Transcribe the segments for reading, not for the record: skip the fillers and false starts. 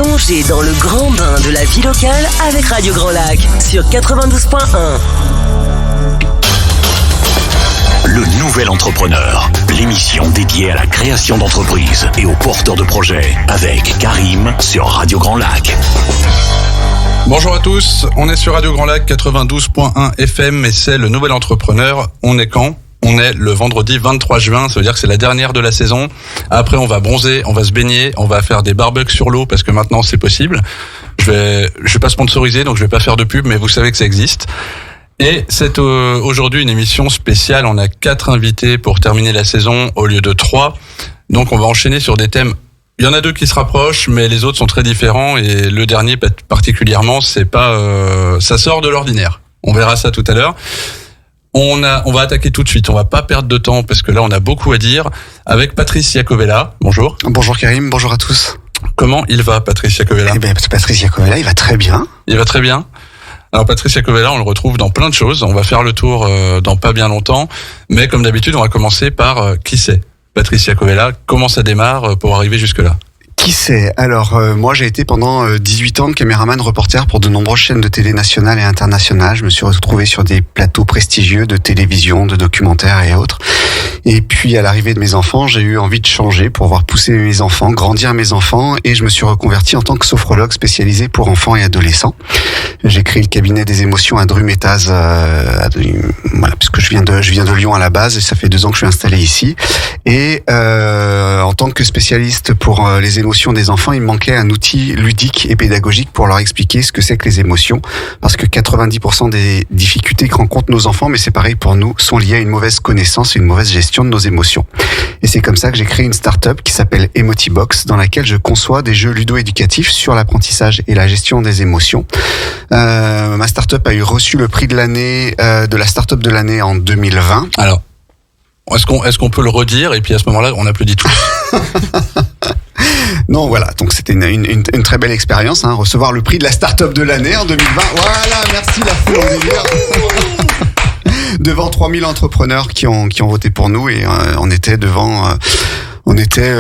Plongez dans le grand bain de la vie locale avec Radio Grand Lac sur 92.1. Le Nouvel Entrepreneur, l'émission dédiée à la création d'entreprises et aux porteurs de projets, avec Karim sur Radio Grand Lac. Bonjour à tous, on est sur Radio Grand Lac 92.1 FM et c'est le Nouvel Entrepreneur. On est quand ? On est le vendredi 23 juin, ça veut dire que c'est la dernière de la saison. Après, on va bronzer, on va se baigner, on va faire des barbecues sur l'eau parce que maintenant c'est possible. Je vais pas sponsoriser, donc je vais pas faire de pub, mais vous savez que ça existe. Et c'est aujourd'hui une émission spéciale. On a 4 invités pour terminer la saison au lieu de 3. Donc on va enchaîner sur des thèmes. Il y en a 2 qui se rapprochent, mais les autres sont très différents. Et le dernier particulièrement, c'est pas, ça sort de l'ordinaire. On verra ça tout à l'heure. On va attaquer tout de suite. On va pas perdre de temps parce que là on a beaucoup à dire avec Patrice Iacovella. Bonjour. Bonjour Karim, bonjour à tous. Comment il va, Patrice Iacovella ? Eh bien, Patrice Iacovella, il va très bien. Il va très bien. Alors Patrice Iacovella, on le retrouve dans plein de choses. On va faire le tour dans pas bien longtemps. Mais comme d'habitude, on va commencer par qui c'est ? Patrice Iacovella, comment ça démarre pour arriver jusque-là ? Qui c'est ? Alors, moi, j'ai été pendant 18 ans caméraman reporter pour de nombreuses chaînes de télé nationales et internationales. Je me suis retrouvé sur des plateaux prestigieux de télévision, de documentaires et autres. Et puis, à l'arrivée de mes enfants, j'ai eu envie de changer pour voir pousser mes enfants, grandir mes enfants. Et je me suis reconverti en tant que sophrologue spécialisé pour enfants et adolescents. J'ai créé le cabinet des émotions à Drumettaz, voilà, puisque je viens de Lyon à la base et ça fait 2 ans que je suis installé ici. Et en tant que spécialiste pour les émotions des enfants, il me manquait un outil ludique et pédagogique pour leur expliquer ce que c'est que les émotions, parce que 90% des difficultés que rencontrent nos enfants, mais c'est pareil pour nous, sont liées à une mauvaise connaissance et une mauvaise gestion de nos émotions. Et c'est comme ça que j'ai créé une start-up qui s'appelle Emotibox, dans laquelle je conçois des jeux ludo-éducatifs sur l'apprentissage et la gestion des émotions. Ma start-up a reçu le prix de l'année, de la start-up de l'année en 2020. Alors, est-ce qu'on peut le redire et puis à ce moment-là, on applaudit tous. Non, voilà, donc c'était une très belle expérience, hein, recevoir le prix de la start-up de l'année en 2020. Voilà, merci la foule en délire. Devant 3000 entrepreneurs qui ont voté pour nous et on était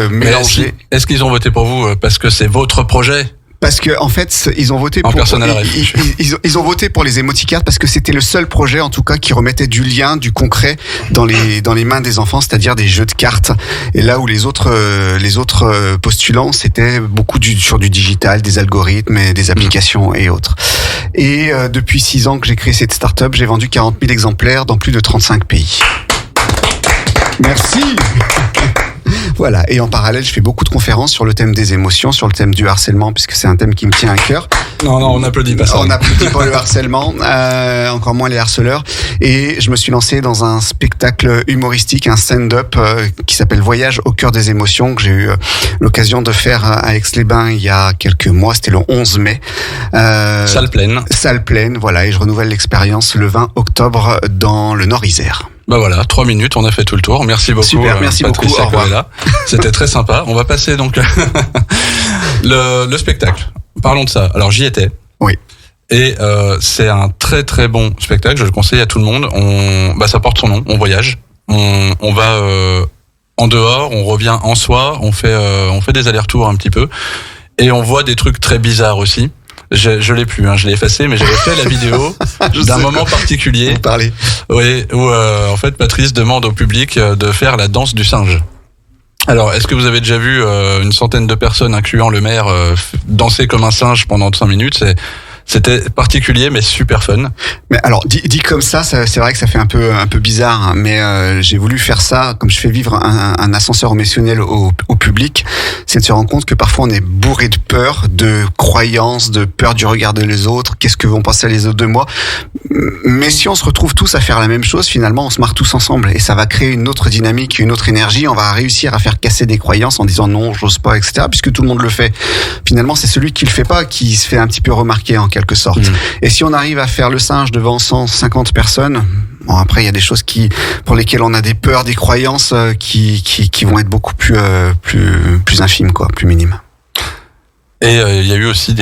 mélangés. Est-ce qu'ils ont voté pour vous parce que c'est votre projet ? Parce que en fait, ils ont voté ils ont voté pour les emoticards parce que c'était le seul projet en tout cas qui remettait du lien, du concret dans les mains des enfants, c'est-à-dire des jeux de cartes. Et là où les autres postulants, c'était beaucoup sur du digital, des algorithmes, et des applications et autres. Et depuis 6 ans que j'ai créé cette start-up, j'ai vendu 40 000 exemplaires dans plus de 35 pays. Merci. Voilà, et en parallèle, je fais beaucoup de conférences sur le thème des émotions, sur le thème du harcèlement, puisque c'est un thème qui me tient à cœur. Non, on n'applaudit pas ça. On n'applaudit pas le harcèlement, encore moins les harceleurs. Et je me suis lancé dans un spectacle humoristique, un stand-up qui s'appelle Voyage au cœur des émotions, que j'ai eu l'occasion de faire à Aix-les-Bains il y a quelques mois, c'était le 11 mai. Salle pleine, voilà, et je renouvelle l'expérience le 20 octobre dans le Nord-Isère. Bah voilà, 3 minutes, on a fait tout le tour. Merci beaucoup. Super, merci Patrice beaucoup. Au revoir. C'était très sympa. On va passer donc le spectacle. Parlons de ça. Alors j'y étais. Oui. Et c'est un très très bon spectacle. Je le conseille à tout le monde. Ça porte son nom. On voyage. On va en dehors. On revient en soi. On fait des allers-retours un petit peu. Et on voit des trucs très bizarres aussi. Je l'ai plus, je l'ai effacé, mais j'avais fait la vidéo d'un moment particulier. Vous parlez. Oui, où en fait Patrice demande au public de faire la danse du singe. Alors, est-ce que vous avez déjà vu une centaine de personnes, incluant le maire, danser comme un singe pendant 5 minutes ? C'était particulier, mais super fun. Mais alors, dit comme ça, c'est vrai que ça fait un peu bizarre, hein, mais j'ai voulu faire ça, comme je fais vivre un ascenseur émotionnel au public, c'est de se rendre compte que parfois on est bourré de peur, de croyances, de peur du regard des autres, qu'est-ce que vont penser les autres de moi. Mais si on se retrouve tous à faire la même chose, finalement, on se marre tous ensemble et ça va créer une autre dynamique, une autre énergie. On va réussir à faire casser des croyances en disant non, j'ose pas, etc. Puisque tout le monde le fait. Finalement, c'est celui qui le fait pas qui se fait un petit peu remarquer en quelque sorte. Et si on arrive à faire le singe devant 150 personnes, bon, après il y a des choses pour lesquelles on a des peurs, des croyances qui vont être beaucoup plus infimes, quoi, plus minimes. Et il y a eu aussi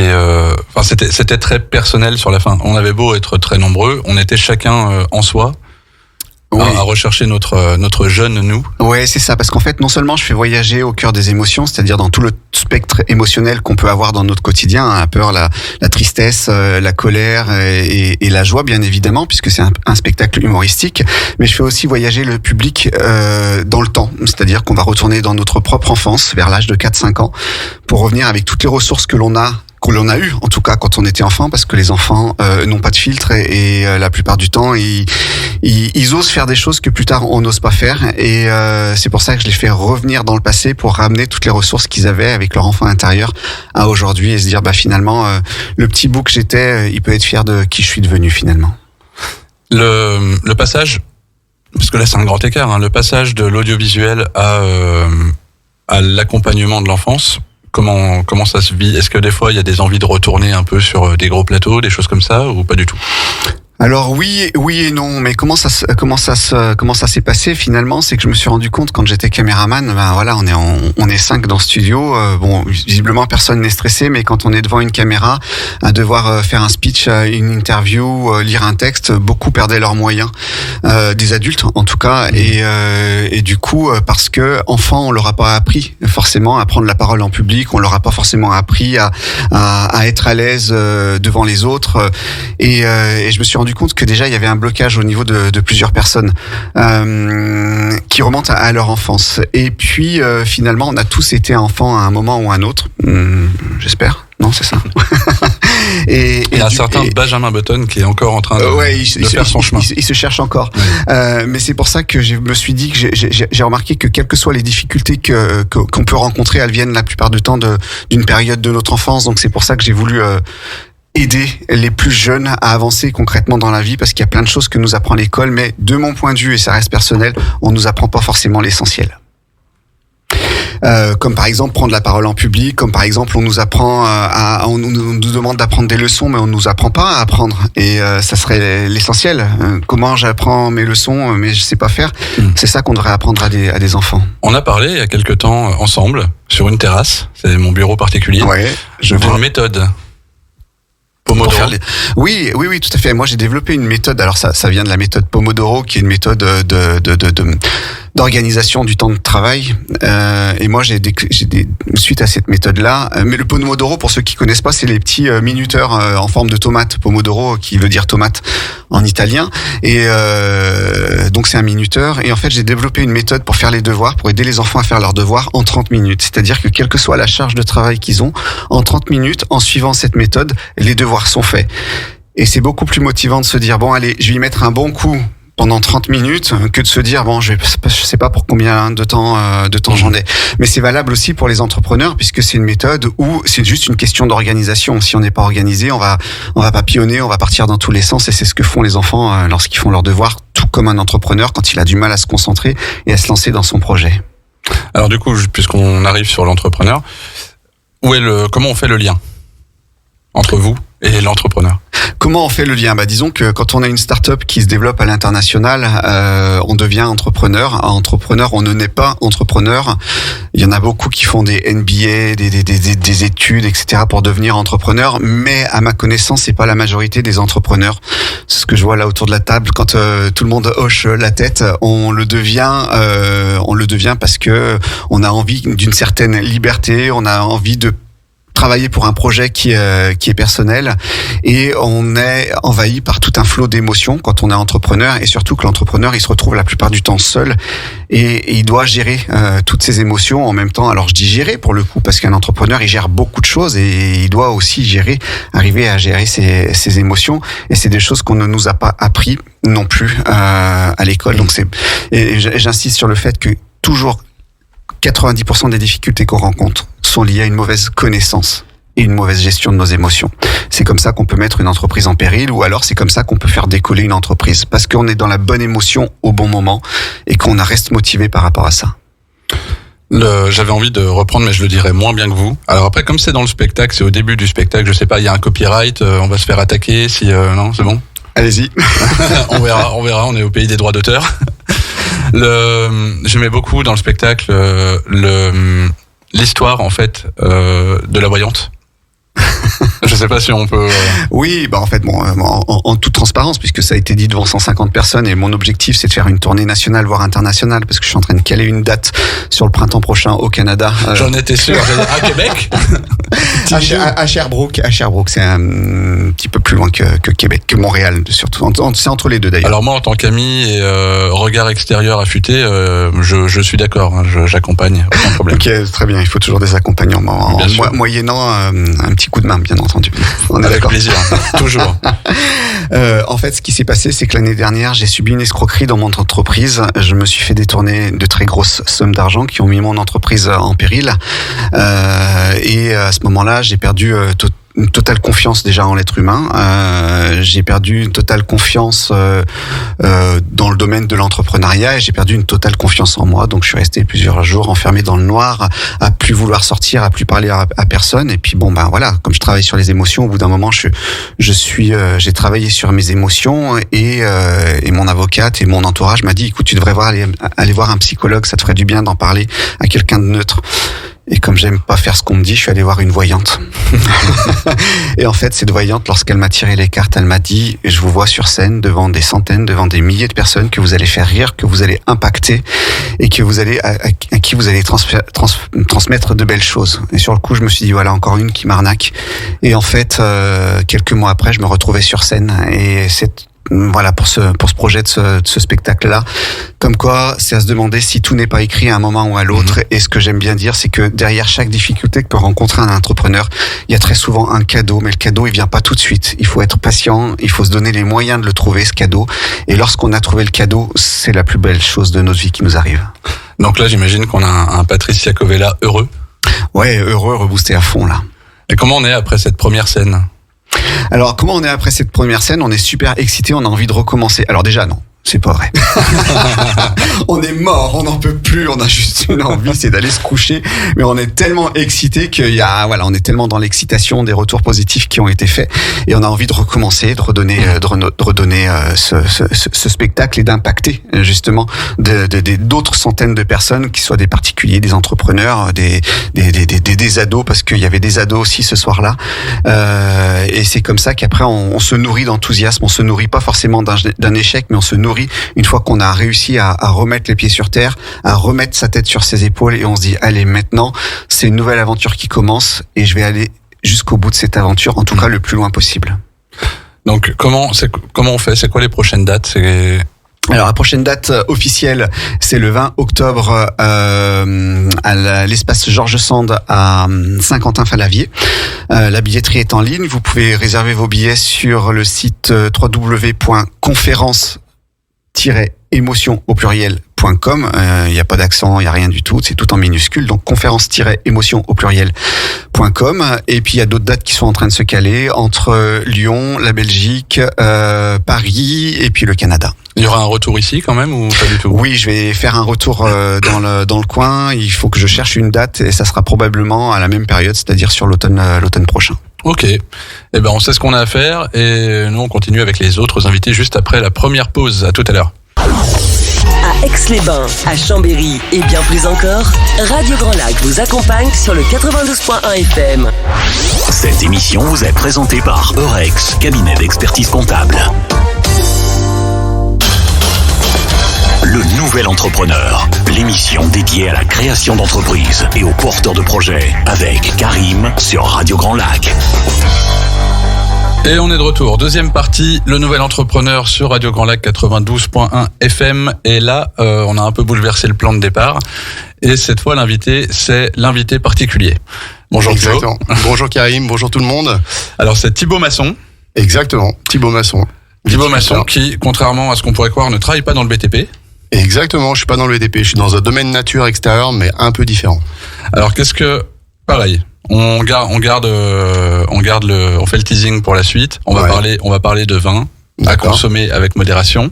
c'était très personnel sur la fin. On avait beau être très nombreux, on était chacun en soi. à rechercher notre jeune nous. Ouais, c'est ça, parce qu'en fait, non seulement je fais voyager au cœur des émotions, c'est-à-dire dans tout le spectre émotionnel qu'on peut avoir dans notre quotidien, hein, la peur, la tristesse, la colère et la joie, bien évidemment, puisque c'est un spectacle humoristique, mais je fais aussi voyager le public dans le temps, c'est-à-dire qu'on va retourner dans notre propre enfance, vers l'âge de 4-5 ans, pour revenir avec toutes les ressources que l'on a eu, en tout cas quand on était enfant, parce que les enfants n'ont pas de filtre et la plupart du temps ils osent faire des choses que plus tard on n'ose pas faire, et c'est pour ça que je les fais revenir dans le passé pour ramener toutes les ressources qu'ils avaient avec leur enfant intérieur à aujourd'hui, et se dire finalement le petit bout que j'étais, il peut être fier de qui je suis devenu finalement. Le passage, parce que là c'est un grand écart, hein, le passage de l'audiovisuel à l'accompagnement de l'enfance, comment ça se vit? Est-ce que des fois il y a des envies de retourner un peu sur des gros plateaux, des choses comme ça, ou pas du tout? Alors oui et non, mais comment ça s'est passé finalement, c'est que je me suis rendu compte quand j'étais caméraman, on est 5 dans le studio, visiblement personne n'est stressé, mais quand on est devant une caméra à devoir faire un speech, une interview, lire un texte, beaucoup perdaient leurs moyens, des adultes en tout cas, et du coup parce que enfant on leur a pas appris forcément à prendre la parole en public, on leur a pas forcément appris à être à l'aise devant les autres, et je me suis rendu compte que déjà il y avait un blocage au niveau de plusieurs personnes qui remontent à leur enfance. Et puis finalement on a tous été enfants à un moment ou à un autre, j'espère. Non, c'est ça. Et il y a un certain Benjamin Button qui est encore en train de faire son chemin. Il se cherche encore. Ouais. Mais c'est pour ça que je me suis dit que j'ai remarqué que quelles que soient les difficultés qu'on peut rencontrer, elles viennent la plupart du temps d'une période de notre enfance. Donc c'est pour ça que j'ai voulu aider les plus jeunes à avancer concrètement dans la vie, parce qu'il y a plein de choses que nous apprend l'école, mais de mon point de vue, et ça reste personnel, on nous apprend pas forcément l'essentiel. Comme par exemple prendre la parole en public, comme par exemple on nous apprend on nous demande d'apprendre des leçons, mais on nous apprend pas à apprendre, et ça serait l'essentiel. Comment j'apprends mes leçons mais je sais pas faire? C'est ça qu'on devrait apprendre à des enfants. On a parlé il y a quelque temps ensemble sur une terrasse, c'est mon bureau particulier, d'une méthode Pomodoro. Oui, tout à fait. Moi, j'ai développé une méthode. Alors, ça vient de la méthode Pomodoro, qui est une méthode d'organisation du temps de travail. Et moi, suite à cette méthode-là, mais le Pomodoro, pour ceux qui connaissent pas, c'est les petits minuteurs en forme de tomate. Pomodoro, qui veut dire tomate en italien. Et donc, c'est un minuteur. Et en fait, j'ai développé une méthode pour faire les devoirs, pour aider les enfants à faire leurs devoirs en 30 minutes. C'est-à-dire que quelle que soit la charge de travail qu'ils ont, en 30 minutes, en suivant cette méthode, les devoirs sont faits. Et c'est beaucoup plus motivant de se dire, bon, allez, je vais y mettre un bon coup pendant 30 minutes, que de se dire, bon, je sais pas pour combien de temps j'en ai. Mais c'est valable aussi pour les entrepreneurs, puisque c'est une méthode où c'est juste une question d'organisation. Si on n'est pas organisé, on va papillonner, on va partir dans tous les sens, et c'est ce que font les enfants lorsqu'ils font leurs devoirs, tout comme un entrepreneur quand il a du mal à se concentrer et à se lancer dans son projet. Alors du coup, puisqu'on arrive sur l'entrepreneur, comment on fait le lien entre vous et l'entrepreneur? Comment on fait le lien? Disons que quand on a une start-up qui se développe à l'international, on devient entrepreneur. Entrepreneur, on ne naît pas entrepreneur. Il y en a beaucoup qui font des MBA, des études, etc. pour devenir entrepreneur. Mais à ma connaissance, c'est pas la majorité des entrepreneurs. C'est ce que je vois là autour de la table. Quand tout le monde hoche la tête, on le devient parce que on a envie d'une certaine liberté. On a envie de travailler pour un projet qui est personnel, et on est envahi par tout un flot d'émotions quand on est entrepreneur, et surtout que l'entrepreneur il se retrouve la plupart du temps seul, et il doit gérer toutes ces émotions en même temps. Alors je dis gérer pour le coup, parce qu'un entrepreneur il gère beaucoup de choses, et il doit aussi arriver à gérer ses émotions, et c'est des choses qu'on ne nous a pas appris non plus à l'école. Donc j'insiste sur le fait que toujours 90% des difficultés qu'on rencontre sont liées à une mauvaise connaissance et une mauvaise gestion de nos émotions. C'est comme ça qu'on peut mettre une entreprise en péril, ou alors c'est comme ça qu'on peut faire décoller une entreprise, parce qu'on est dans la bonne émotion au bon moment et qu'on reste motivé par rapport à ça. J'avais envie de reprendre, mais je le dirais moins bien que vous. Alors après, comme c'est dans le spectacle, c'est au début du spectacle, je sais pas, il y a un copyright, on va se faire attaquer si non, c'est bon. Allez-y. on verra, on est au pays des droits d'auteur. J'aimais beaucoup dans le spectacle l'histoire en fait de la voyante. Je sais pas si on peut... Oui, en fait, en toute transparence, puisque ça a été dit devant 150 personnes, et mon objectif, c'est de faire une tournée nationale, voire internationale, parce que je suis en train de caler une date sur le printemps prochain au Canada. J'en étais sûr. À Québec. À Sherbrooke, c'est un petit peu plus loin que Québec, que Montréal, surtout. C'est entre les deux, d'ailleurs. Alors moi, en tant qu'ami et regard extérieur affûté, je suis d'accord, hein, j'accompagne, aucun problème. Ok, très bien, il faut toujours des accompagnements, moyennant un petit coup de main, bien entendu. On est avec d'accord. plaisir, toujours. En fait, ce qui s'est passé, c'est que l'année dernière, j'ai subi une escroquerie dans mon entreprise. Je me suis fait détourner de très grosses sommes d'argent qui ont mis mon entreprise en péril. Et à ce moment-là, j'ai perdu une totale confiance déjà en l'être humain. J'ai perdu une totale confiance dans le domaine de l'entrepreneuriat et j'ai perdu une totale confiance en moi. Donc je suis resté plusieurs jours enfermé dans le noir, à plus vouloir sortir, à plus parler à personne. Et puis voilà, comme je travaille sur les émotions, au bout d'un moment, j'ai travaillé sur mes émotions et mon avocate et mon entourage m'a dit, écoute, tu devrais aller voir un psychologue, ça te ferait du bien d'en parler à quelqu'un de neutre. Et comme j'aime pas faire ce qu'on me dit, je suis allé voir une voyante. Et en fait, cette voyante, lorsqu'elle m'a tiré les cartes, elle m'a dit, je vous vois sur scène devant des centaines, devant des milliers de personnes que vous allez faire rire, que vous allez impacter et que vous allez, à qui vous allez transmettre de belles choses. Et sur le coup, je me suis dit, voilà, encore une qui m'arnaque. Et en fait, quelques mois après, je me retrouvais sur scène et voilà, pour ce projet de ce spectacle-là. Comme quoi, c'est à se demander si tout n'est pas écrit à un moment ou à l'autre. Et ce que j'aime bien dire, c'est que derrière chaque difficulté que peut rencontrer un entrepreneur, il y a très souvent un cadeau. Mais le cadeau, il vient pas tout de suite. Il faut être patient. Il faut se donner les moyens de le trouver, ce cadeau. Et lorsqu'on a trouvé le cadeau, c'est la plus belle chose de notre vie qui nous arrive. Donc là, j'imagine qu'on a un Patrice Iacovella heureux. Ouais, heureux, reboosté à fond, là. Et comment on est après cette première scène ? Alors, comment on est après cette première scène ? On est super excité, on a envie de recommencer. Alors déjà, non. C'est pas vrai. On est mort, on n'en peut plus, on a juste une envie, c'est d'aller se coucher. Mais on est tellement excité on est tellement dans l'excitation des retours positifs qui ont été faits. Et on a envie de recommencer, de redonner ce spectacle et d'impacter, justement, d'autres centaines de personnes, qui soient des particuliers, des entrepreneurs, des ados, parce qu'il y avait des ados aussi ce soir-là. Et c'est comme ça qu'après, on se nourrit d'enthousiasme, on se nourrit pas forcément d'un échec, mais on se nourrit une fois qu'on a réussi à remettre les pieds sur terre, à remettre sa tête sur ses épaules, et on se dit, allez, maintenant, c'est une nouvelle aventure qui commence et je vais aller jusqu'au bout de cette aventure, en tout cas le plus loin possible. Donc comment on fait ? C'est quoi les prochaines dates ? Alors la prochaine date officielle, c'est le 20 octobre à l'espace Georges Sand à Saint-Quentin-Falavier. La billetterie est en ligne. Vous pouvez réserver vos billets sur le site www.conférence-émotion au pluriel.com. Il n'y a pas d'accent, il n'y a rien du tout, c'est tout en minuscule. Donc conférence-émotion au pluriel.com. Et puis il y a d'autres dates qui sont en train de se caler entre Lyon, la Belgique, Paris et puis le Canada. Il y aura un retour ici quand même ou pas du tout ? Oui, je vais faire un retour dans le coin. Il faut que je cherche une date et ça sera probablement à la même période, c'est-à-dire sur l'automne prochain. Ok. Eh ben, on sait ce qu'on a à faire et nous, on continue avec les autres invités juste après la première pause. À tout à l'heure. À Aix-les-Bains, à Chambéry et bien plus encore, Radio Grand Lac vous accompagne sur le 92.1 FM. Cette émission vous est présentée par Eurex, cabinet d'expertise comptable. Le Nouvel Entrepreneur, l'émission dédiée à la création d'entreprises et aux porteurs de projets, avec Karim sur Radio Grand Lac. Et on est de retour. Deuxième partie, le Nouvel Entrepreneur sur Radio Grand Lac 92.1 FM. Et là, on a un peu bouleversé le plan de départ. Et cette fois, l'invité, c'est l'invité particulier. Bonjour Thibaut. Bonjour Karim, bonjour tout le monde. Alors c'est Thibaut Masson. Exactement, Thibaut Masson. Thibaut Masson qui, contrairement à ce qu'on pourrait croire, ne travaille pas dans le BTP. Exactement, je suis pas dans le BTP, je suis dans un domaine nature extérieur, mais un peu différent. Alors pareil, on fait le teasing pour la suite. On va parler de vin à consommer avec modération.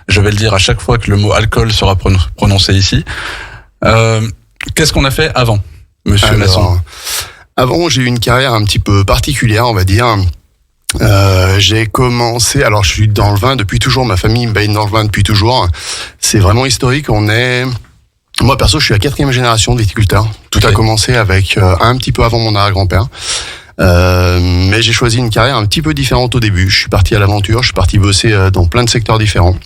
Je vais le dire à chaque fois que le mot alcool sera prononcé ici. Qu'est-ce qu'on a fait avant, Monsieur Masson ? Avant, j'ai eu une carrière un petit peu particulière, on va dire. J'ai commencé, alors je suis dans le vin depuis toujours, ma famille me baigne dans le vin depuis toujours. C'est vraiment historique, moi perso je suis la 4e génération de viticulteur. Tout a commencé avec un petit peu avant mon arrière-grand-père. Mais j'ai choisi une carrière un petit peu différente au début. Je suis parti à l'aventure, je suis parti bosser dans plein de secteurs différents.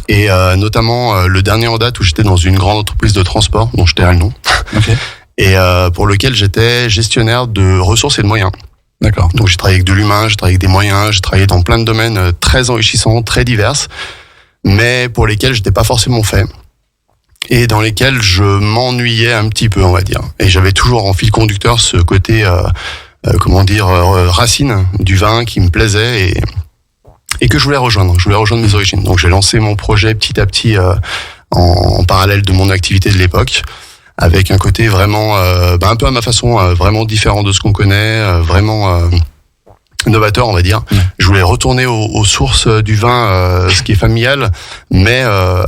Et notamment le dernier en date où j'étais dans une grande entreprise de transport, dont je tairai le nom, Ok. et pour lequel j'étais gestionnaire de ressources et de moyens. D'accord. Donc j'ai travaillé avec de l'humain, j'ai travaillé avec des moyens, j'ai travaillé dans plein de domaines très enrichissants, très divers, mais pour lesquels j'étais pas forcément fait. Et dans lesquels je m'ennuyais un petit peu, on va dire. Et j'avais toujours en fil conducteur ce côté, racine du vin qui me plaisait et que je voulais rejoindre. Je voulais rejoindre mes origines. Donc j'ai lancé mon projet petit à petit en parallèle de mon activité de l'époque, avec un côté vraiment, un peu à ma façon, vraiment différent de ce qu'on connaît, vraiment novateur, on va dire. Je voulais retourner aux sources du vin, ce qui est familial, mais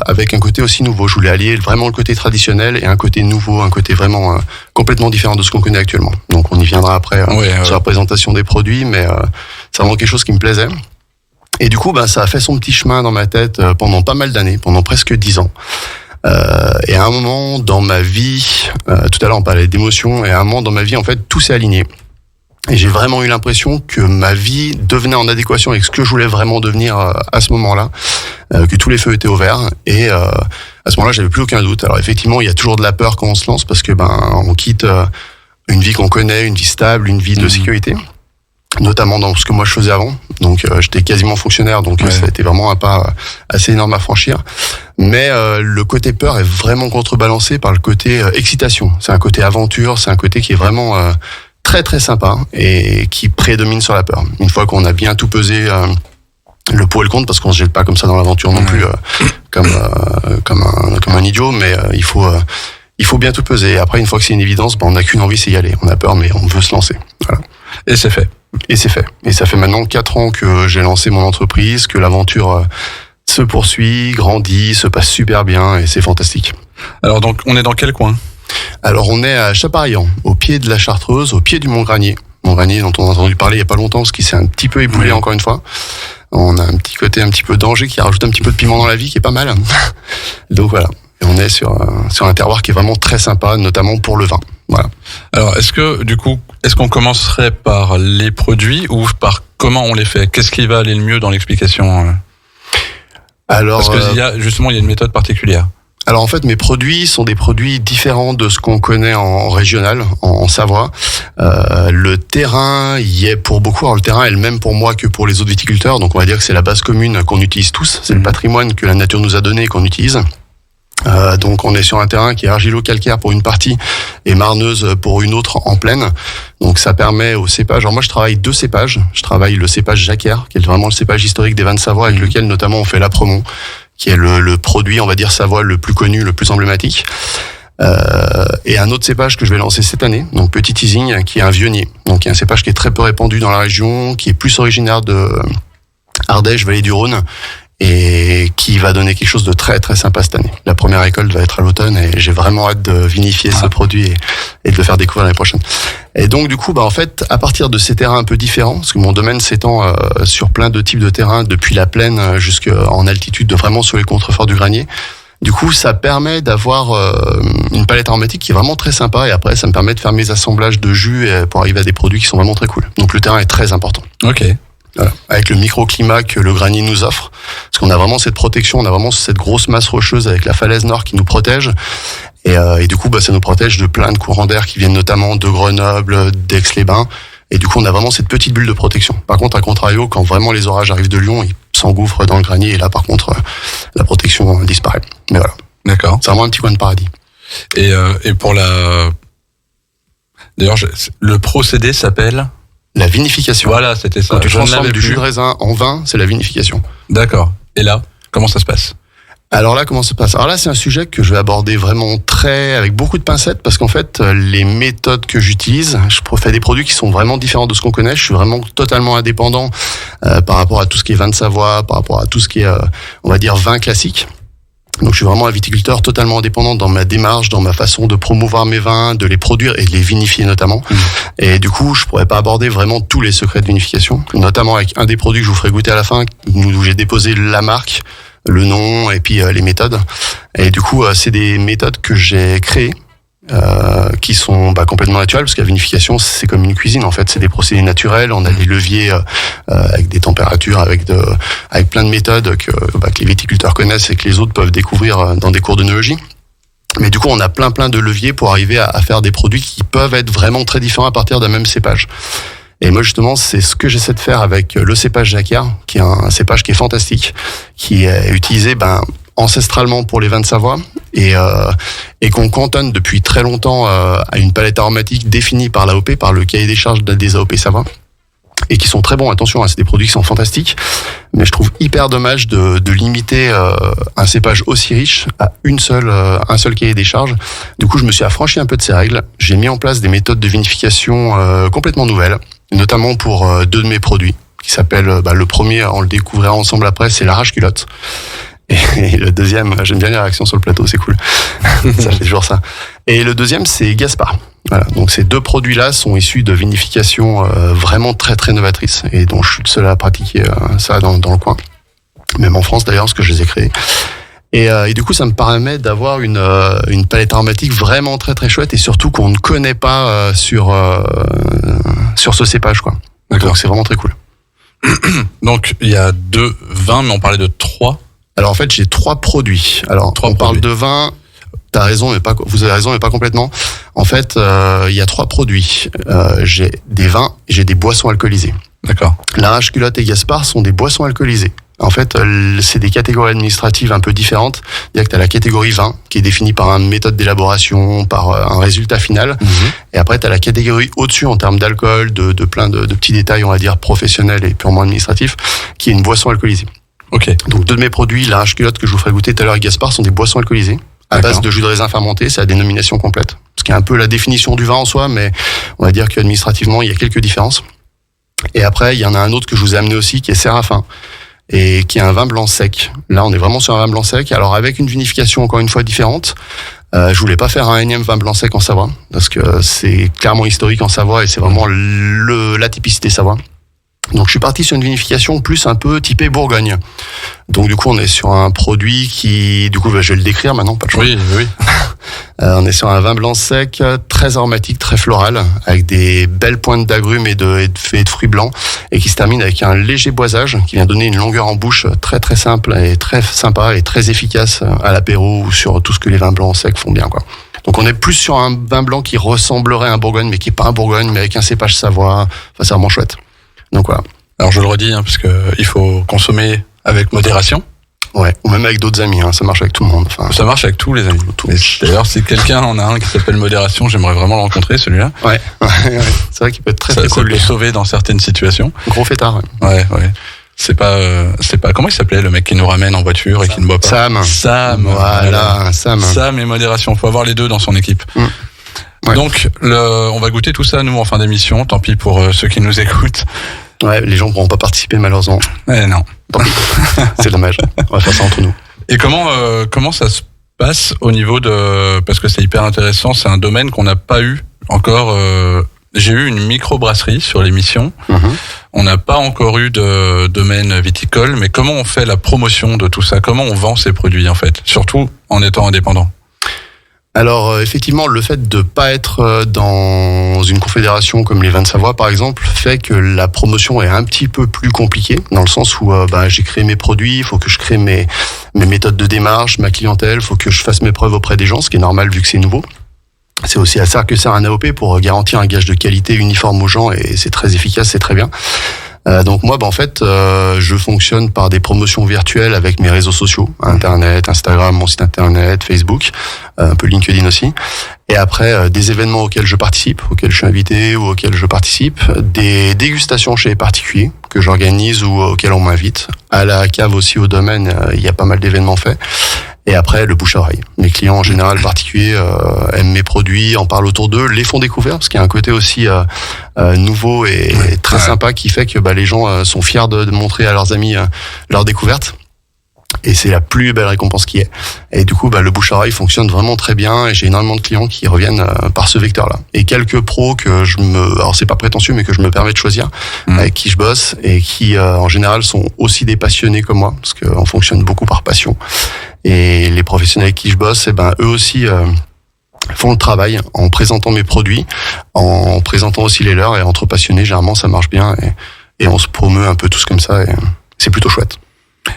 avec un côté aussi nouveau. Je voulais allier vraiment le côté traditionnel et un côté nouveau, un côté vraiment complètement différent de ce qu'on connaît actuellement. Donc on y viendra après sur la présentation des produits, mais c'est vraiment quelque chose qui me plaisait. Et du coup, ça a fait son petit chemin dans ma tête pendant pas mal d'années, pendant presque 10 ans. Et à un moment dans ma vie, tout à l'heure on parlait d'émotions, et à un moment dans ma vie, en fait, tout s'est aligné. Et j'ai vraiment eu l'impression que ma vie devenait en adéquation avec ce que je voulais vraiment devenir à ce moment-là, que tous les feux étaient ouverts. Et à ce moment-là, j'avais plus aucun doute. Alors effectivement, il y a toujours de la peur quand on se lance, parce que on quitte une vie qu'on connaît, une vie stable, une vie de sécurité, notamment dans ce que moi je faisais avant. Donc j'étais quasiment fonctionnaire, donc ça a été vraiment un pas assez énorme à franchir. Mais le côté peur est vraiment contrebalancé par le côté excitation. C'est un côté aventure, c'est un côté qui est vraiment très très sympa et qui prédomine sur la peur. Une fois qu'on a bien tout pesé, le pour et le contre, parce qu'on se jette pas comme ça dans l'aventure non plus comme un idiot, mais il faut bien tout peser. Et après, une fois que c'est une évidence, on n'a qu'une envie, c'est y aller. On a peur, mais on veut se lancer. Voilà. Et c'est fait. Et c'est fait. Et ça fait maintenant 4 ans que j'ai lancé mon entreprise, que l'aventure se poursuit, grandit, se passe super bien, et c'est fantastique. Alors donc, on est dans quel coin ? Alors on est à Chaparillan, au pied de la Chartreuse, au pied du Mont Granier. Mont Granier dont on a entendu parler il y a pas longtemps, parce qu'il s'est un petit peu éboulé encore une fois. On a un petit côté un petit peu danger qui rajoute un petit peu de piment dans la vie, qui est pas mal. Donc voilà. Et on est sur un terroir qui est vraiment très sympa, notamment pour le vin. Voilà. Alors, est-ce qu'on commencerait par les produits ou par comment on les fait ? Qu'est-ce qui va aller le mieux dans l'explication ? Alors, parce que il y a une méthode particulière. Alors en fait, mes produits sont des produits différents de ce qu'on connaît en régional, en Savoie. Le terrain y est pour beaucoup. Alors le terrain est le même pour moi que pour les autres viticulteurs. Donc on va dire que c'est la base commune qu'on utilise tous. C'est le patrimoine que la nature nous a donné et qu'on utilise. Donc on est sur un terrain qui est argilo-calcaire pour une partie et marneuse pour une autre en plaine. Donc ça permet aux cépages. Alors moi je travaille 2 cépages. Je travaille le cépage Jacquère, qui est vraiment le cépage historique des vins de Savoie, avec lequel notamment on fait l'Apremont, qui est le produit, on va dire, Savoie le plus connu, le plus emblématique. Et un autre cépage que je vais lancer cette année, donc petit teasing, qui est un Vionnier. Donc il y a un cépage qui est très peu répandu dans la région, qui est plus originaire de Ardèche, Vallée du Rhône, et qui va donner quelque chose de très très sympa cette année. La première récolte va être à l'automne et j'ai vraiment hâte de vinifier ce produit et de le faire découvrir l'année prochaine. Et donc du coup, en fait, à partir de ces terrains un peu différents, parce que mon domaine s'étend sur plein de types de terrains, depuis la plaine jusqu'en altitude, vraiment sur les contreforts du Granier. Du coup, ça permet d'avoir une palette aromatique qui est vraiment très sympa, et après, ça me permet de faire mes assemblages de jus pour arriver à des produits qui sont vraiment très cool. Donc le terrain est très important. Ok. Voilà. Avec le microclimat que le Granier nous offre, parce qu'on a vraiment cette protection, on a vraiment cette grosse masse rocheuse avec la falaise nord qui nous protège, et du coup ça nous protège de plein de courants d'air qui viennent notamment de Grenoble, d'Aix-les-Bains, et du coup on a vraiment cette petite bulle de protection. Par contre, à contrario, quand vraiment les orages arrivent de Lyon, ils s'engouffrent dans le Granier, et là par contre la protection disparaît. Mais voilà. D'accord. C'est vraiment un petit coin de paradis. Et pour d'ailleurs, le procédé s'appelle la vinification. Voilà, c'était ça. Quand tu transformes du jus de raisin en vin, c'est la vinification. D'accord. Et là, comment ça se passe ? Alors là, comment ça se passe ? Alors là, c'est un sujet que je vais aborder vraiment avec beaucoup de pincettes, parce qu'en fait, les méthodes que j'utilise, je fais des produits qui sont vraiment différents de ce qu'on connaît. Je suis vraiment totalement indépendant par rapport à tout ce qui est vin de Savoie, par rapport à tout ce qui est, on va dire, vin classique. Donc je suis vraiment un viticulteur totalement indépendant dans ma démarche, dans ma façon de promouvoir mes vins, de les produire et de les vinifier notamment. Et du coup, je pourrais pas aborder vraiment tous les secrets de vinification, notamment avec un des produits que je vous ferai goûter à la fin, où j'ai déposé la marque, le nom et puis les méthodes. Et du coup, c'est des méthodes que j'ai créées qui sont complètement naturels, parce que la vinification, c'est comme une cuisine en fait, c'est des procédés naturels. On a des leviers avec des températures, avec plein de méthodes que les viticulteurs connaissent et que les autres peuvent découvrir dans des cours d'œnologie. Mais du coup, on a plein de leviers pour arriver à faire des produits qui peuvent être vraiment très différents à partir d'un même cépage. Et moi, justement, c'est ce que j'essaie de faire avec le cépage Jacquard, qui est un cépage qui est fantastique, qui est utilisé ancestralement pour les vins de Savoie et qu'on cantonne depuis très longtemps à une palette aromatique définie par l'AOP, par le cahier des charges des AOP Savoie, et qui sont très bons. Attention, c'est des produits qui sont fantastiques, mais je trouve hyper dommage de limiter un cépage aussi riche à un seul cahier des charges. Du coup, je me suis affranchi un peu de ces règles. J'ai mis en place des méthodes de vinification complètement nouvelles, notamment pour 2 de mes produits, qui s'appellent, le premier, on le découvrira ensemble après, c'est l'arrache-culotte. Et le deuxième, j'aime bien les réactions sur le plateau, c'est cool. Ça fait toujours ça. Et le deuxième, c'est Gaspard. Voilà. Donc ces 2 produits-là sont issus de vinification vraiment très très novatrices et dont je suis le seul à pratiquer ça dans le coin. Même en France d'ailleurs, parce que je les ai créés. Et du coup, ça me permet d'avoir une palette aromatique vraiment très très chouette et surtout qu'on ne connaît pas sur ce cépage, quoi. D'accord. Donc c'est vraiment très cool. Donc il y a 2 vins, mais on parlait de 3. Alors en fait, j'ai 3 produits. Alors parle de vin. T'as raison, vous avez raison, mais pas complètement. En fait, il y a 3 produits. J'ai des vins et j'ai des boissons alcoolisées. D'accord. L'arrache-culotte et Gaspard sont des boissons alcoolisées. En fait, c'est des catégories administratives un peu différentes. Il y a que t'as la catégorie vin, qui est définie par une méthode d'élaboration, par un résultat final. Mmh. Et après, t'as la catégorie au-dessus en termes d'alcool, de plein de petits détails, on va dire, professionnels et purement administratifs, qui est une boisson alcoolisée. Ok. Donc 2 de mes produits, l'arrache-culotte que je vous ferai goûter tout à l'heure et Gaspard, sont des boissons alcoolisées à base de jus de raisin fermenté, c'est la dénomination complète. Ce qui est un peu la définition du vin en soi, mais on va dire qu'administrativement, il y a quelques différences. Et après, il y en a un autre que je vous ai amené aussi, qui est Séraphin, et qui est un vin blanc sec. Là, on est vraiment sur un vin blanc sec, alors avec une vinification encore une fois différente. Je voulais pas faire un énième vin blanc sec en Savoie, parce que c'est clairement historique en Savoie, et c'est vraiment la typicité Savoie. Donc je suis parti sur une vinification plus un peu typée Bourgogne. Donc du coup on est sur un produit qui, du coup je vais le décrire maintenant, pas de choix. Oui. On est sur un vin blanc sec, très aromatique, très floral, avec des belles pointes d'agrumes et de fruits blancs, et qui se termine avec un léger boisage qui vient donner une longueur en bouche très très simple et très sympa et très efficace à l'apéro ou sur tout ce que les vins blancs secs font bien, quoi. Donc on est plus sur un vin blanc qui ressemblerait à un Bourgogne, mais qui est pas un Bourgogne, mais avec un cépage Savoie. Enfin c'est vraiment chouette. Donc voilà. Alors je le redis, parce que il faut consommer avec modération. Ouais, ou même avec d'autres amis, ça marche avec tout le monde. Enfin, ça marche avec tous les amis. D'ailleurs, si quelqu'un en a un qui s'appelle modération, j'aimerais vraiment le rencontrer, celui-là. Ouais. C'est vrai qu'il peut être très cool. Ça peut sauver dans certaines situations. Gros fêtard. Ouais. C'est pas, comment il s'appelait le mec qui nous ramène en voiture et qui ne boit pas? Sam. Voilà, Sam. Sam et modération. Faut avoir les 2 dans son équipe. Ouais. Donc, on va goûter tout ça, nous, en fin d'émission. Tant pis pour ceux qui nous écoutent. Ouais, les gens pourront pas participer, malheureusement. Non. Tant pis. C'est dommage. On va faire ça entre nous. Et comment ça se passe au niveau parce que c'est hyper intéressant, c'est un domaine qu'on n'a pas eu encore. J'ai eu une microbrasserie sur l'émission. Mm-hmm. On n'a pas encore eu de domaine viticole, mais comment on fait la promotion de tout ça? Comment on vend ces produits, en fait? Surtout en étant indépendant. Alors effectivement, le fait de pas être dans une confédération comme les Vins de Savoie par exemple fait que la promotion est un petit peu plus compliquée, dans le sens où j'ai créé mes produits, il faut que je crée mes méthodes de démarche, ma clientèle, il faut que je fasse mes preuves auprès des gens, ce qui est normal vu que c'est nouveau. C'est aussi à ça que sert un AOP, pour garantir un gage de qualité uniforme aux gens, et c'est très efficace, c'est très bien. Donc moi, en fait, je fonctionne par des promotions virtuelles avec mes réseaux sociaux, Internet, Instagram, mon site Internet, Facebook, un peu LinkedIn aussi. Et après, des événements auxquels je participe, auxquels je suis invité ou auxquels je participe, des dégustations chez les particuliers que j'organise ou auxquels on m'invite. À la cave aussi, au domaine, il y a pas mal d'événements faits. Et après, le bouche à oreille. Mes clients, en général, particuliers, aiment mes produits, en parlent autour d'eux, les font découvrir, parce qu'il y a un côté aussi nouveau et très sympa qui fait que les gens sont fiers de montrer à leurs amis leur découverte. Et c'est la plus belle récompense qui est. Et du coup, le bouche à oreille fonctionne vraiment très bien, et j'ai énormément de clients qui reviennent par ce vecteur-là. Et quelques pros que alors c'est pas prétentieux, mais que je me permets de choisir, avec qui je bosse, et qui, en général, sont aussi des passionnés comme moi, parce qu'on fonctionne beaucoup par passion. Et les professionnels avec qui je bosse, eux aussi, font le travail en présentant mes produits, en présentant aussi les leurs, et entre passionnés, généralement, ça marche bien et on se promeut un peu tous comme ça et c'est plutôt chouette.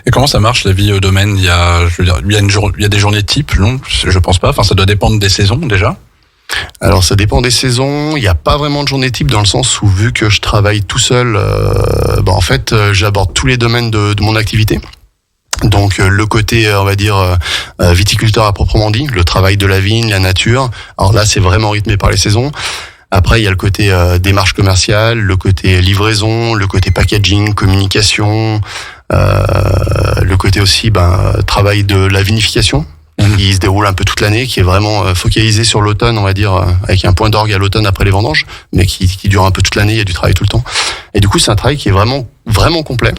Et comment ça marche la vie au domaine? Il y a des journées types, non? Je pense pas. Enfin, ça doit dépendre des saisons déjà. Alors ça dépend des saisons. Il n'y a pas vraiment de journée type dans le sens où vu que je travaille tout seul, en fait, j'aborde tous les domaines de mon activité. Donc le côté, on va dire, viticulteur à proprement dit, le travail de la vigne, la nature. Alors là, c'est vraiment rythmé par les saisons. Après, il y a le côté démarche commerciale, le côté livraison, le côté packaging, communication, le côté aussi travail de la vinification, qui se déroule un peu toute l'année, qui est vraiment focalisé sur l'automne, on va dire, avec un point d'orgue à l'automne après les vendanges, mais qui dure un peu toute l'année, il y a du travail tout le temps. Et du coup, c'est un travail qui est vraiment, vraiment complet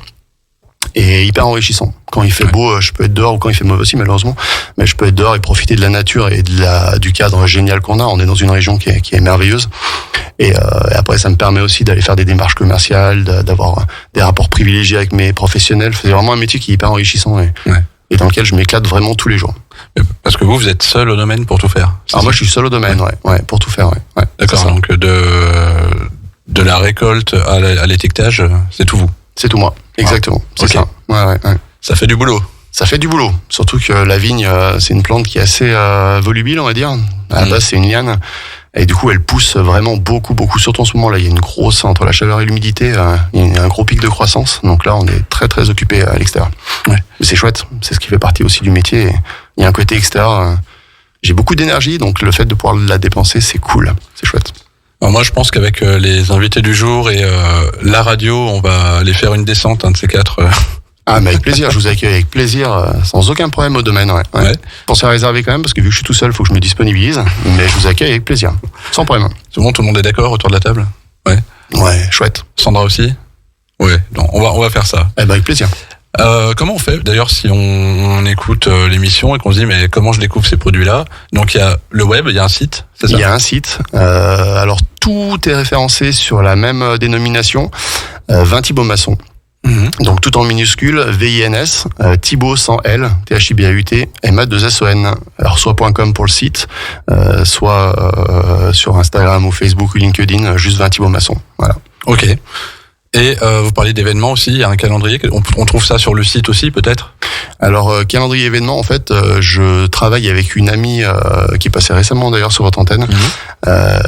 et hyper enrichissant. Quand il fait beau, je peux être dehors, ou quand il fait mauvais aussi, malheureusement, mais je peux être dehors et profiter de la nature et du cadre génial qu'on a. On est dans une région qui est merveilleuse. Et après, ça me permet aussi d'aller faire des démarches commerciales, d'avoir des rapports privilégiés avec mes professionnels. C'est vraiment un métier qui est hyper enrichissant et dans lequel je m'éclate vraiment tous les jours. Parce que vous êtes seul au domaine pour tout faire. Alors moi, je suis seul au domaine, ouais, pour tout faire, ouais. D'accord, donc de la récolte à l'étiquetage, c'est tout vous. C'est tout moi, exactement. C'est ça. Ouais. Ça fait du boulot. Ça fait du boulot. Surtout que la vigne, c'est une plante qui est assez volubile, on va dire. À la base, c'est une liane. Et du coup, elle pousse vraiment beaucoup, surtout en ce moment-là. Il y a une grosse, entre la chaleur et l'humidité, il y a un gros pic de croissance. Donc là, on est très, très occupé à l'extérieur. Ouais. Mais c'est chouette. C'est ce qui fait partie aussi du métier. Et il y a un côté extérieur. J'ai beaucoup d'énergie, donc le fait de pouvoir la dépenser, c'est cool. C'est chouette. Alors moi, je pense qu'avec les invités du jour et la radio, on va aller faire une descente, un de ces quatre. Ah, mais avec plaisir, je vous accueille avec plaisir, sans aucun problème au domaine, ouais. Pensez à réserver quand même, parce que vu que je suis tout seul, il faut que je me disponibilise, mais je vous accueille avec plaisir, sans problème. C'est bon, tout le monde est d'accord autour de la table? Ouais, chouette. Sandra aussi? Ouais, non, on va faire ça. Avec plaisir. Comment on fait d'ailleurs si on écoute l'émission et qu'on se dit mais comment je découvre ces produits-là? Donc il y a le web, il y a un site, c'est ça? Il y a un site. Alors tout est référencé sur la même dénomination, Vin Thibaut Masson. Donc tout en minuscule, VINS, Thibaut sans L, THIBAUT, MA2SON. Alors soit .com pour le site, soit sur Instagram ou Facebook ou LinkedIn, juste Vin Thibaut Masson. Voilà. Ok. Et vous parlez d'événements aussi, il y a un calendrier, on trouve ça sur le site aussi peut-être? Alors calendrier événements, en fait, je travaille avec une amie qui est passée récemment d'ailleurs sur votre antenne,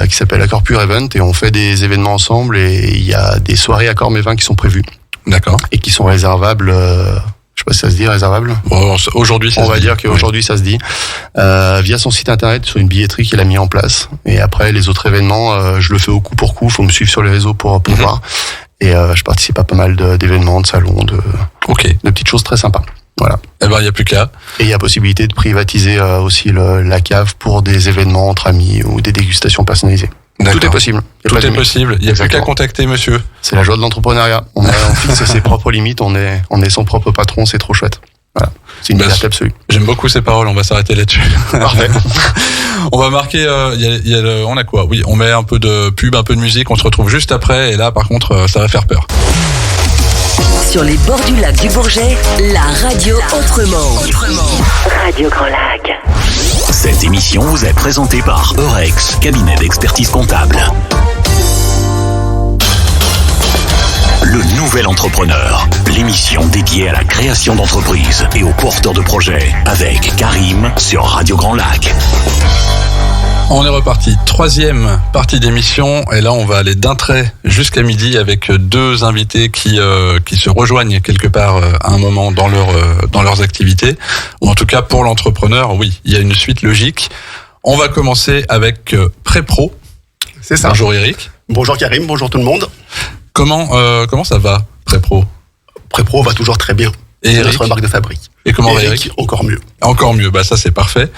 qui s'appelle Accord Pure Event, et on fait des événements ensemble, et il y a des soirées Accord Mes Vins qui sont prévues. D'accord. Et qui sont réservables, je sais pas si ça se dit réservable. Bon, aujourd'hui ça se dit. On va dire qu'aujourd'hui ça se dit. Via son site internet, sur une billetterie qu'il a mis en place. Et après les autres événements, je le fais au coup pour coup, faut me suivre sur les réseaux pour voir. Et je participe à pas mal d'événements, de salons, de petites choses très sympas. Voilà. Eh ben, il n'y a plus qu'à. Et il y a possibilité de privatiser aussi la cave pour des événements entre amis ou des dégustations personnalisées. D'accord. Tout est possible. Tout est possible. Il n'y a plus qu'à contacter monsieur. C'est la joie de l'entrepreneuriat. On fixe ses propres limites, on est son propre patron, c'est trop chouette. Voilà. C'est une liberté absolue. J'aime beaucoup ces paroles, on va s'arrêter là-dessus. Parfait. On va marquer, on a quoi? Oui, on met un peu de pub, un peu de musique, on se retrouve juste après, et là par contre, ça va faire peur. Sur les bords du lac du Bourget, la radio autrement. Radio Grand Lac. Cette émission vous est présentée par Eurex, cabinet d'expertise comptable. Le Nouvel Entrepreneur, l'émission dédiée à la création d'entreprises et aux porteurs de projets, avec Karim sur Radio Grand Lac. On est reparti, 3e partie d'émission, et là on va aller d'un trait jusqu'à midi avec deux invités qui se rejoignent quelque part à un moment dans leurs activités, ou en tout cas pour l'entrepreneur, oui, il y a une suite logique. On va commencer avec Prépro. C'est ça. Bonjour Eric. Bonjour Karim, bonjour tout le monde. Comment ça va, Prépro? Prépro va toujours très bien. Et c'est notre marque de fabrique. Et comment va Eric? Encore mieux. Encore mieux, bah ça c'est parfait.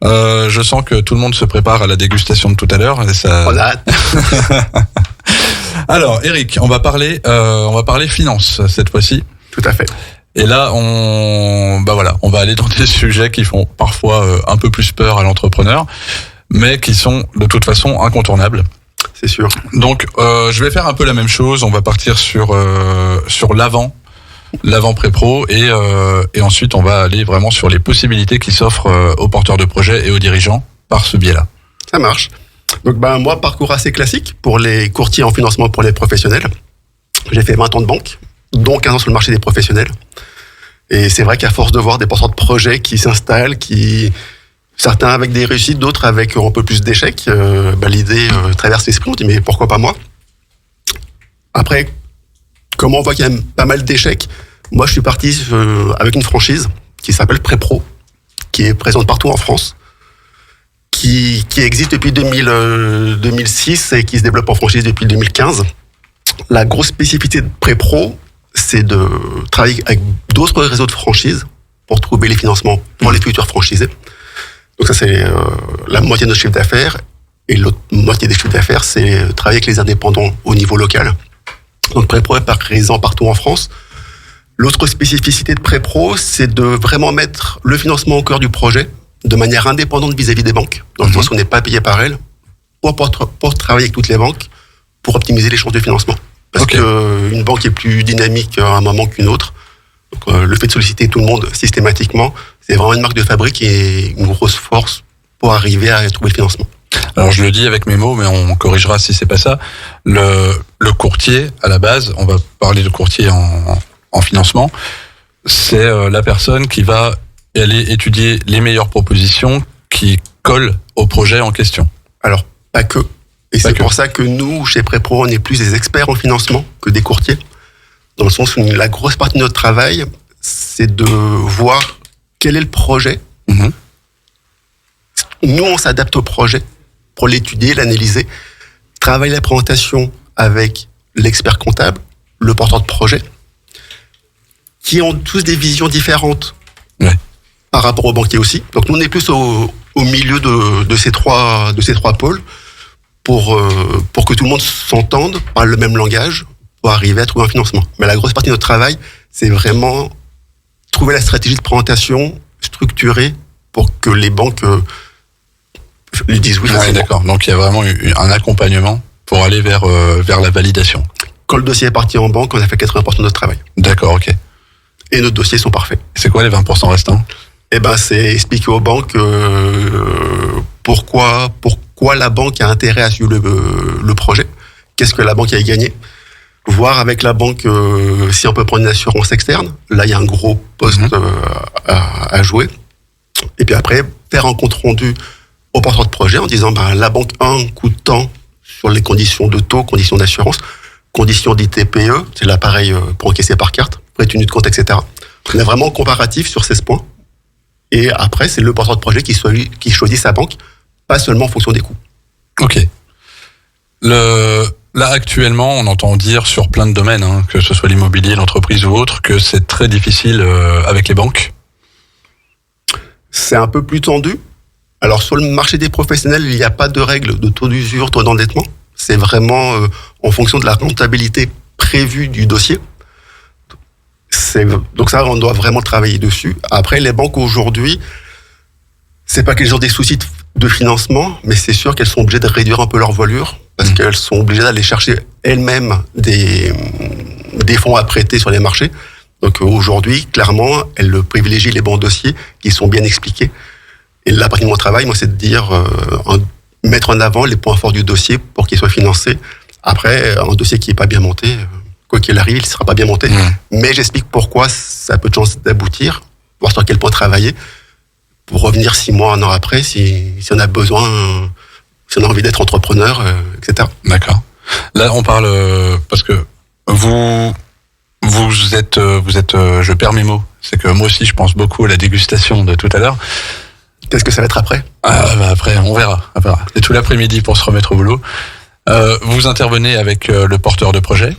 Je sens que tout le monde se prépare à la dégustation de tout à l'heure. Et ça... On a hâte. Alors, Eric, on va parler finance cette fois-ci. Tout à fait. Et là, on va aller dans des sujets qui font parfois un peu plus peur à l'entrepreneur, mais qui sont de toute façon incontournables. C'est sûr. Donc, je vais faire un peu la même chose. On va partir sur l'avant pré-pro, et ensuite on va aller vraiment sur les possibilités qui s'offrent aux porteurs de projets et aux dirigeants par ce biais-là. Ça marche. Donc, moi, parcours assez classique pour les courtiers en financement pour les professionnels. J'ai fait 20 ans de banque, dont 15 ans sur le marché des professionnels. Et c'est vrai qu'à force de voir des porteurs de projets qui s'installent, certains avec des réussites, d'autres avec un peu plus d'échecs, l'idée traverse l'esprit. On dit, mais pourquoi pas moi? Après, comme on voit qu'il y a pas mal d'échecs, moi, je suis parti avec une franchise qui s'appelle Prépro, qui est présente partout en France, qui existe depuis 2006 et qui se développe en franchise depuis 2015. La grosse spécificité de Prépro, c'est de travailler avec d'autres réseaux de franchises pour trouver les financements pour les futurs franchisés. Donc ça, c'est la moitié de notre chiffre d'affaires. Et l'autre moitié des chiffres d'affaires, c'est travailler avec les indépendants au niveau local. Donc Prépro est présent partout en France. L'autre spécificité de Prépro, c'est de vraiment mettre le financement au cœur du projet, de manière indépendante vis-à-vis des banques, dans le sens où on n'est pas payé par elles, pour travailler avec toutes les banques, pour optimiser les chances de financement. Parce qu'une banque est plus dynamique à un moment qu'une autre. Donc, le fait de solliciter tout le monde systématiquement, c'est vraiment une marque de fabrique et une grosse force pour arriver à trouver le financement. Alors je le dis avec mes mots, mais on corrigera si c'est pas ça. Le courtier, à la base, on va parler de courtier en financement, c'est la personne qui va aller étudier les meilleures propositions qui collent au projet en question. Alors, pas que. Et c'est pour ça que nous, chez Prépro, on est plus des experts en financement que des courtiers. Dans le sens où la grosse partie de notre travail, c'est de voir quel est le projet. Nous, on s'adapte au projet pour l'étudier, l'analyser, travailler la présentation avec l'expert comptable, le porteur de projet, qui ont tous des visions différentes par rapport aux banquiers aussi. Donc nous, on est plus au milieu de ces trois pôles pour que tout le monde s'entende, parle le même langage, pour arriver à trouver un financement. Mais la grosse partie de notre travail, c'est vraiment trouver la stratégie de présentation structurée pour que les banques lui disent oui. Oui, d'accord. Donc il y a vraiment un accompagnement pour aller vers la validation. Quand le dossier est parti en banque, on a fait 80% de notre travail. D'accord, ok. Et nos dossiers sont parfaits. C'est quoi les 20% restants? C'est expliquer aux banques pourquoi la banque a intérêt à suivre le projet. Qu'est-ce que la banque a y gagné? Voir avec la banque si on peut prendre une assurance externe. Là, il y a un gros poste à jouer. Et puis après, faire un compte rendu au porteur de projet en disant la banque 1 coûte tant sur les conditions de taux, conditions d'assurance, conditions d'ITPE, c'est l'appareil pour encaisser par carte, rétenue de compte, etc. On a vraiment un comparatif sur 16 points. Et après, c'est le porteur de projet qui choisit sa banque, pas seulement en fonction des coûts. Ok. Là, actuellement, on entend dire sur plein de domaines, que ce soit l'immobilier, l'entreprise ou autre, que c'est très difficile avec les banques. C'est un peu plus tendu. Alors, sur le marché des professionnels, il n'y a pas de règle de taux d'usure, taux d'endettement. C'est vraiment en fonction de la rentabilité prévue du dossier. Donc ça, on doit vraiment travailler dessus. Après, les banques aujourd'hui, c'est pas qu'elles ont des soucis de financement, mais c'est sûr qu'elles sont obligées de réduire un peu leur voilure, parce qu'elles sont obligées d'aller chercher elles-mêmes des fonds à prêter sur les marchés. Donc aujourd'hui, clairement, elles privilégient les bons dossiers qui sont bien expliqués. Et la partie de mon travail, moi, c'est de dire, mettre en avant les points forts du dossier pour qu'il soit financé. Après, un dossier qui n'est pas bien monté, quoi qu'il arrive, il ne sera pas bien monté. Mais j'explique pourquoi ça a peu de chance d'aboutir, voir sur quel point travailler, pour revenir 6 mois, 1 an après, si on a besoin, si on a envie d'être entrepreneur, etc. D'accord. Là, on parle, parce que vous êtes, je perds mes mots. C'est que moi aussi, je pense beaucoup à la dégustation de tout à l'heure. Qu'est-ce que ça va être après? Après, on verra. C'est tout l'après-midi pour se remettre au boulot. Vous intervenez avec le porteur de projet.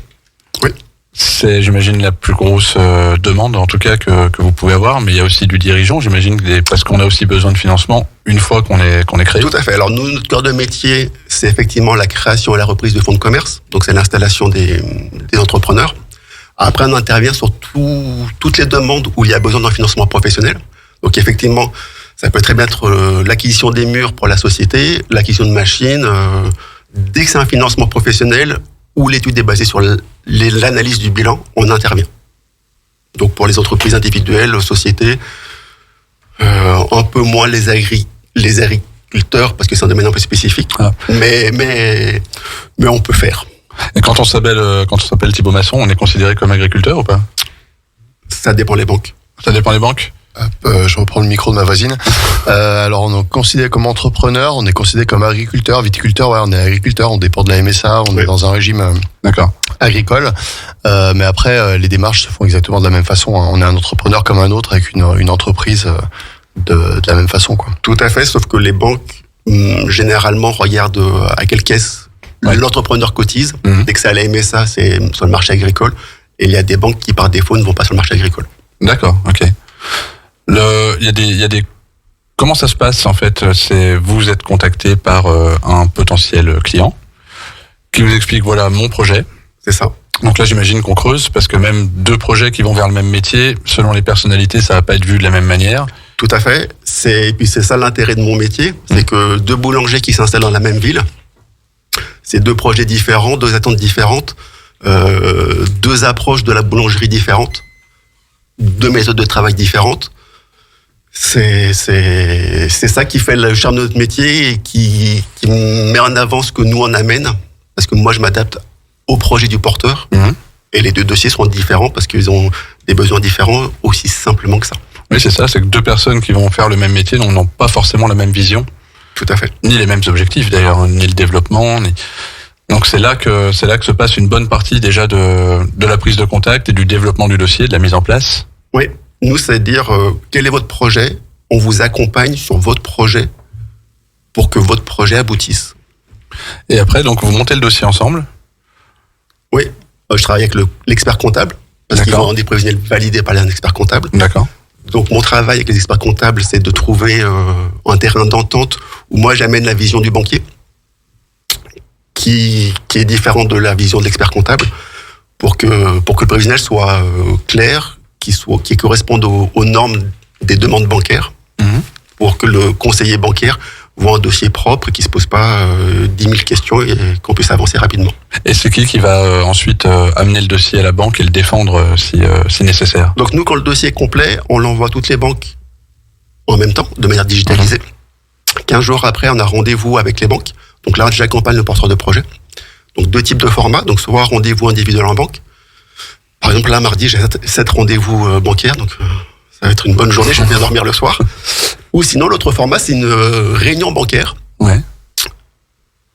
Oui. C'est, j'imagine, la plus grosse demande, en tout cas, que vous pouvez avoir. Mais il y a aussi du dirigeant, j'imagine, parce qu'on a aussi besoin de financement une fois qu'on est créé. Tout à fait. Alors, nous, notre cœur de métier, c'est effectivement la création et la reprise de fonds de commerce. Donc, c'est l'installation des entrepreneurs. Après, on intervient sur toutes les demandes où il y a besoin d'un financement professionnel. Donc, effectivement, ça peut très bien être l'acquisition des murs pour la société, l'acquisition de machines. Dès que c'est un financement professionnel où l'étude est basée sur l'analyse du bilan, on intervient. Donc pour les entreprises individuelles, sociétés, un peu moins les agriculteur parce que c'est un domaine un peu spécifique. Ah. Mais on peut faire. Et quand on s'appelle Thibaut Masson, on est considéré comme agriculteur ou pas? Ça dépend les banques. Ça dépend des banques? Je reprends le micro de ma voisine. Alors, on est considéré comme entrepreneur, on est considéré comme agriculteur, viticulteur. Ouais, on est agriculteur, on dépend de la MSA, on est dans un régime D'accord. agricole. Mais après, les démarches se font exactement de la même façon. Hein. On est un entrepreneur comme un autre avec une entreprise de la même façon, quoi. Tout à fait, sauf que les banques, généralement, regardent à quelle caisse l'entrepreneur cotise. Dès que c'est à la MSA, c'est sur le marché agricole. Et il y a des banques qui, par défaut, ne vont pas sur le marché agricole. D'accord, ok. Il y a des. Comment ça se passe en fait? Vous êtes contacté par un potentiel client qui vous explique voilà mon projet. C'est ça. Donc là j'imagine qu'on creuse parce que même deux projets qui vont vers le même métier, selon les personnalités, ça va pas être vu de la même manière. Tout à fait. Et puis c'est ça l'intérêt de mon métier, c'est que deux boulangers qui s'installent dans la même ville, c'est deux projets différents, deux attentes différentes, deux approches de la boulangerie différentes, deux méthodes de travail différentes. C'est ça qui fait le charme de notre métier et qui met en avant ce que nous on amène, parce que moi je m'adapte au projet du porteur et les deux dossiers seront différents parce qu'ils ont des besoins différents, aussi simplement que ça. Oui, c'est ça, c'est que deux personnes qui vont faire le même métier n'ont pas forcément la même vision. Tout à fait. Ni les mêmes objectifs d'ailleurs, ni le développement, ni... Donc c'est là que se passe une bonne partie déjà de la prise de contact et du développement du dossier, de la mise en place. Oui, nous c'est dire quel est votre projet, on vous accompagne sur votre projet pour que votre projet aboutisse. Et après donc vous montez le dossier ensemble. Oui, je travaille avec l'expert comptable parce qu'ils ont des prévisionnels validés par un expert comptable. D'accord. Donc mon travail avec les experts comptables, c'est de trouver un terrain d'entente où moi j'amène la vision du banquier qui est différente de la vision de l'expert comptable pour que le prévisionnel soit clair, qui corresponde aux normes des demandes bancaires, pour que le conseiller bancaire voit un dossier propre et qui se pose pas 10 000 questions et qu'on puisse avancer rapidement. Et c'est qui va ensuite amener le dossier à la banque et le défendre si nécessaire? Donc nous, quand le dossier est complet, on l'envoie à toutes les banques en même temps, de manière digitalisée. 15 jours après, on a rendez-vous avec les banques. Donc là, j'accompagne le porteur de projet. Donc deux types de formats, donc soit rendez-vous individuel en banque. Par exemple, là, mardi, j'ai 7 rendez-vous bancaires, donc ça va être une bonne journée, je vais bien dormir le soir. Ou sinon, l'autre format, c'est une réunion bancaire. Ouais.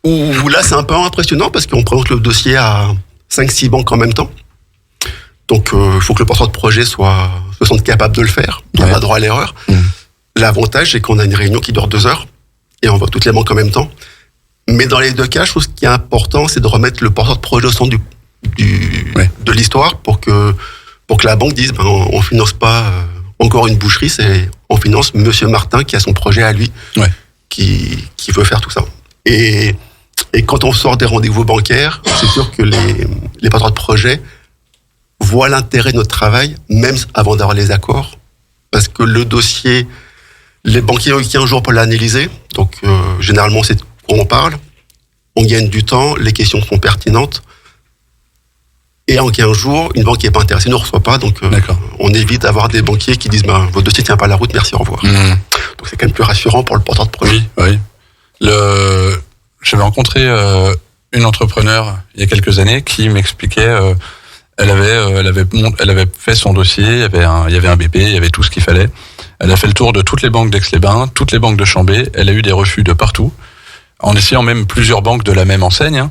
Où là, c'est un peu impressionnant parce qu'on présente le dossier à 5-6 banques en même temps. Donc, il faut que le porteur de projet se sente capable de le faire. Il n'y a pas droit à l'erreur. L'avantage, c'est qu'on a une réunion qui dure 2 heures et on voit toutes les banques en même temps. Mais dans les deux cas, je trouve ce qui est important, c'est de remettre le porteur de projet au centre de l'histoire pour que la banque dise on finance pas encore une boucherie, on finance Monsieur Martin qui a son projet à lui, qui veut faire tout ça. Et quand on sort des rendez-vous bancaires, c'est sûr que les porteurs de projet voient l'intérêt de notre travail, même avant d'avoir les accords, parce que le dossier, les banquiers ont 15 jours pour l'analyser, donc généralement c'est de quoi on parle, on gagne du temps, les questions sont pertinentes, et en 15 jours, une banque qui n'est pas intéressée ne reçoit pas, donc on évite d'avoir des banquiers qui disent votre dossier ne tient pas la route, merci, au revoir. Donc c'est quand même plus rassurant pour le porteur de projet. Oui. J'avais rencontré une entrepreneur il y a quelques années qui m'expliquait, elle avait fait son dossier, il y avait un BP, il y avait tout ce qu'il fallait. Elle a fait le tour de toutes les banques d'Aix-les-Bains, toutes les banques de Chambé, elle a eu des refus de partout, en essayant même plusieurs banques de la même enseigne.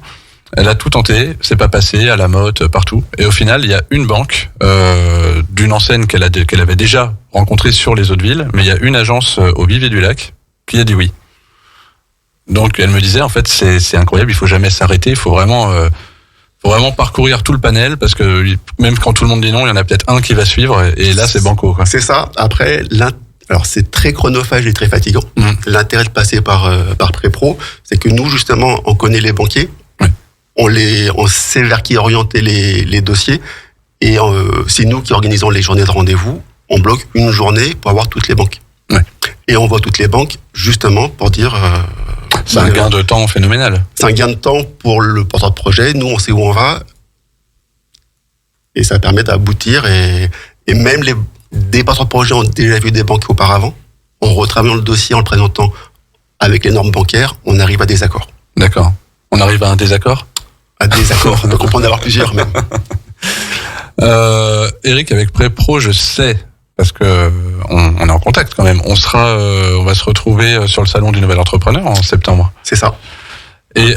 Elle a tout tenté, c'est pas passé, à la Motte, partout. Et au final, il y a une banque d'une enseigne qu'elle avait déjà rencontrée sur les autres villes, mais il y a une agence au Vivier du Lac qui a dit oui. Donc elle me disait, en fait, c'est incroyable, il faut jamais s'arrêter, il faut vraiment parcourir tout le panel, parce que même quand tout le monde dit non, il y en a peut-être un qui va suivre, et là c'est banco, quoi. C'est ça. Après, alors c'est très chronophage et très fatigant. L'intérêt de passer par Prépro, c'est que nous, justement, on connaît les banquiers, on sait vers qui orienter les dossiers, et c'est nous qui organisons les journées de rendez-vous. On bloque une journée pour avoir toutes les banques. Et on voit toutes les banques, justement, pour dire... c'est un gain de temps phénoménal. C'est un gain de temps pour le porteur de projet. Nous, on sait où on va. Et ça permet d'aboutir. Et même des porteurs de projet ont déjà vu des banques auparavant. En retravaillant le dossier, en le présentant avec les normes bancaires, on arrive à des accords. D'accord. On arrive à un désaccord ? À des accords, donc on peut en avoir plusieurs même. Eric, avec Prépro, je sais, parce que on est en contact quand même. On va se retrouver sur le salon du Nouvel Entrepreneur en septembre. C'est ça. Et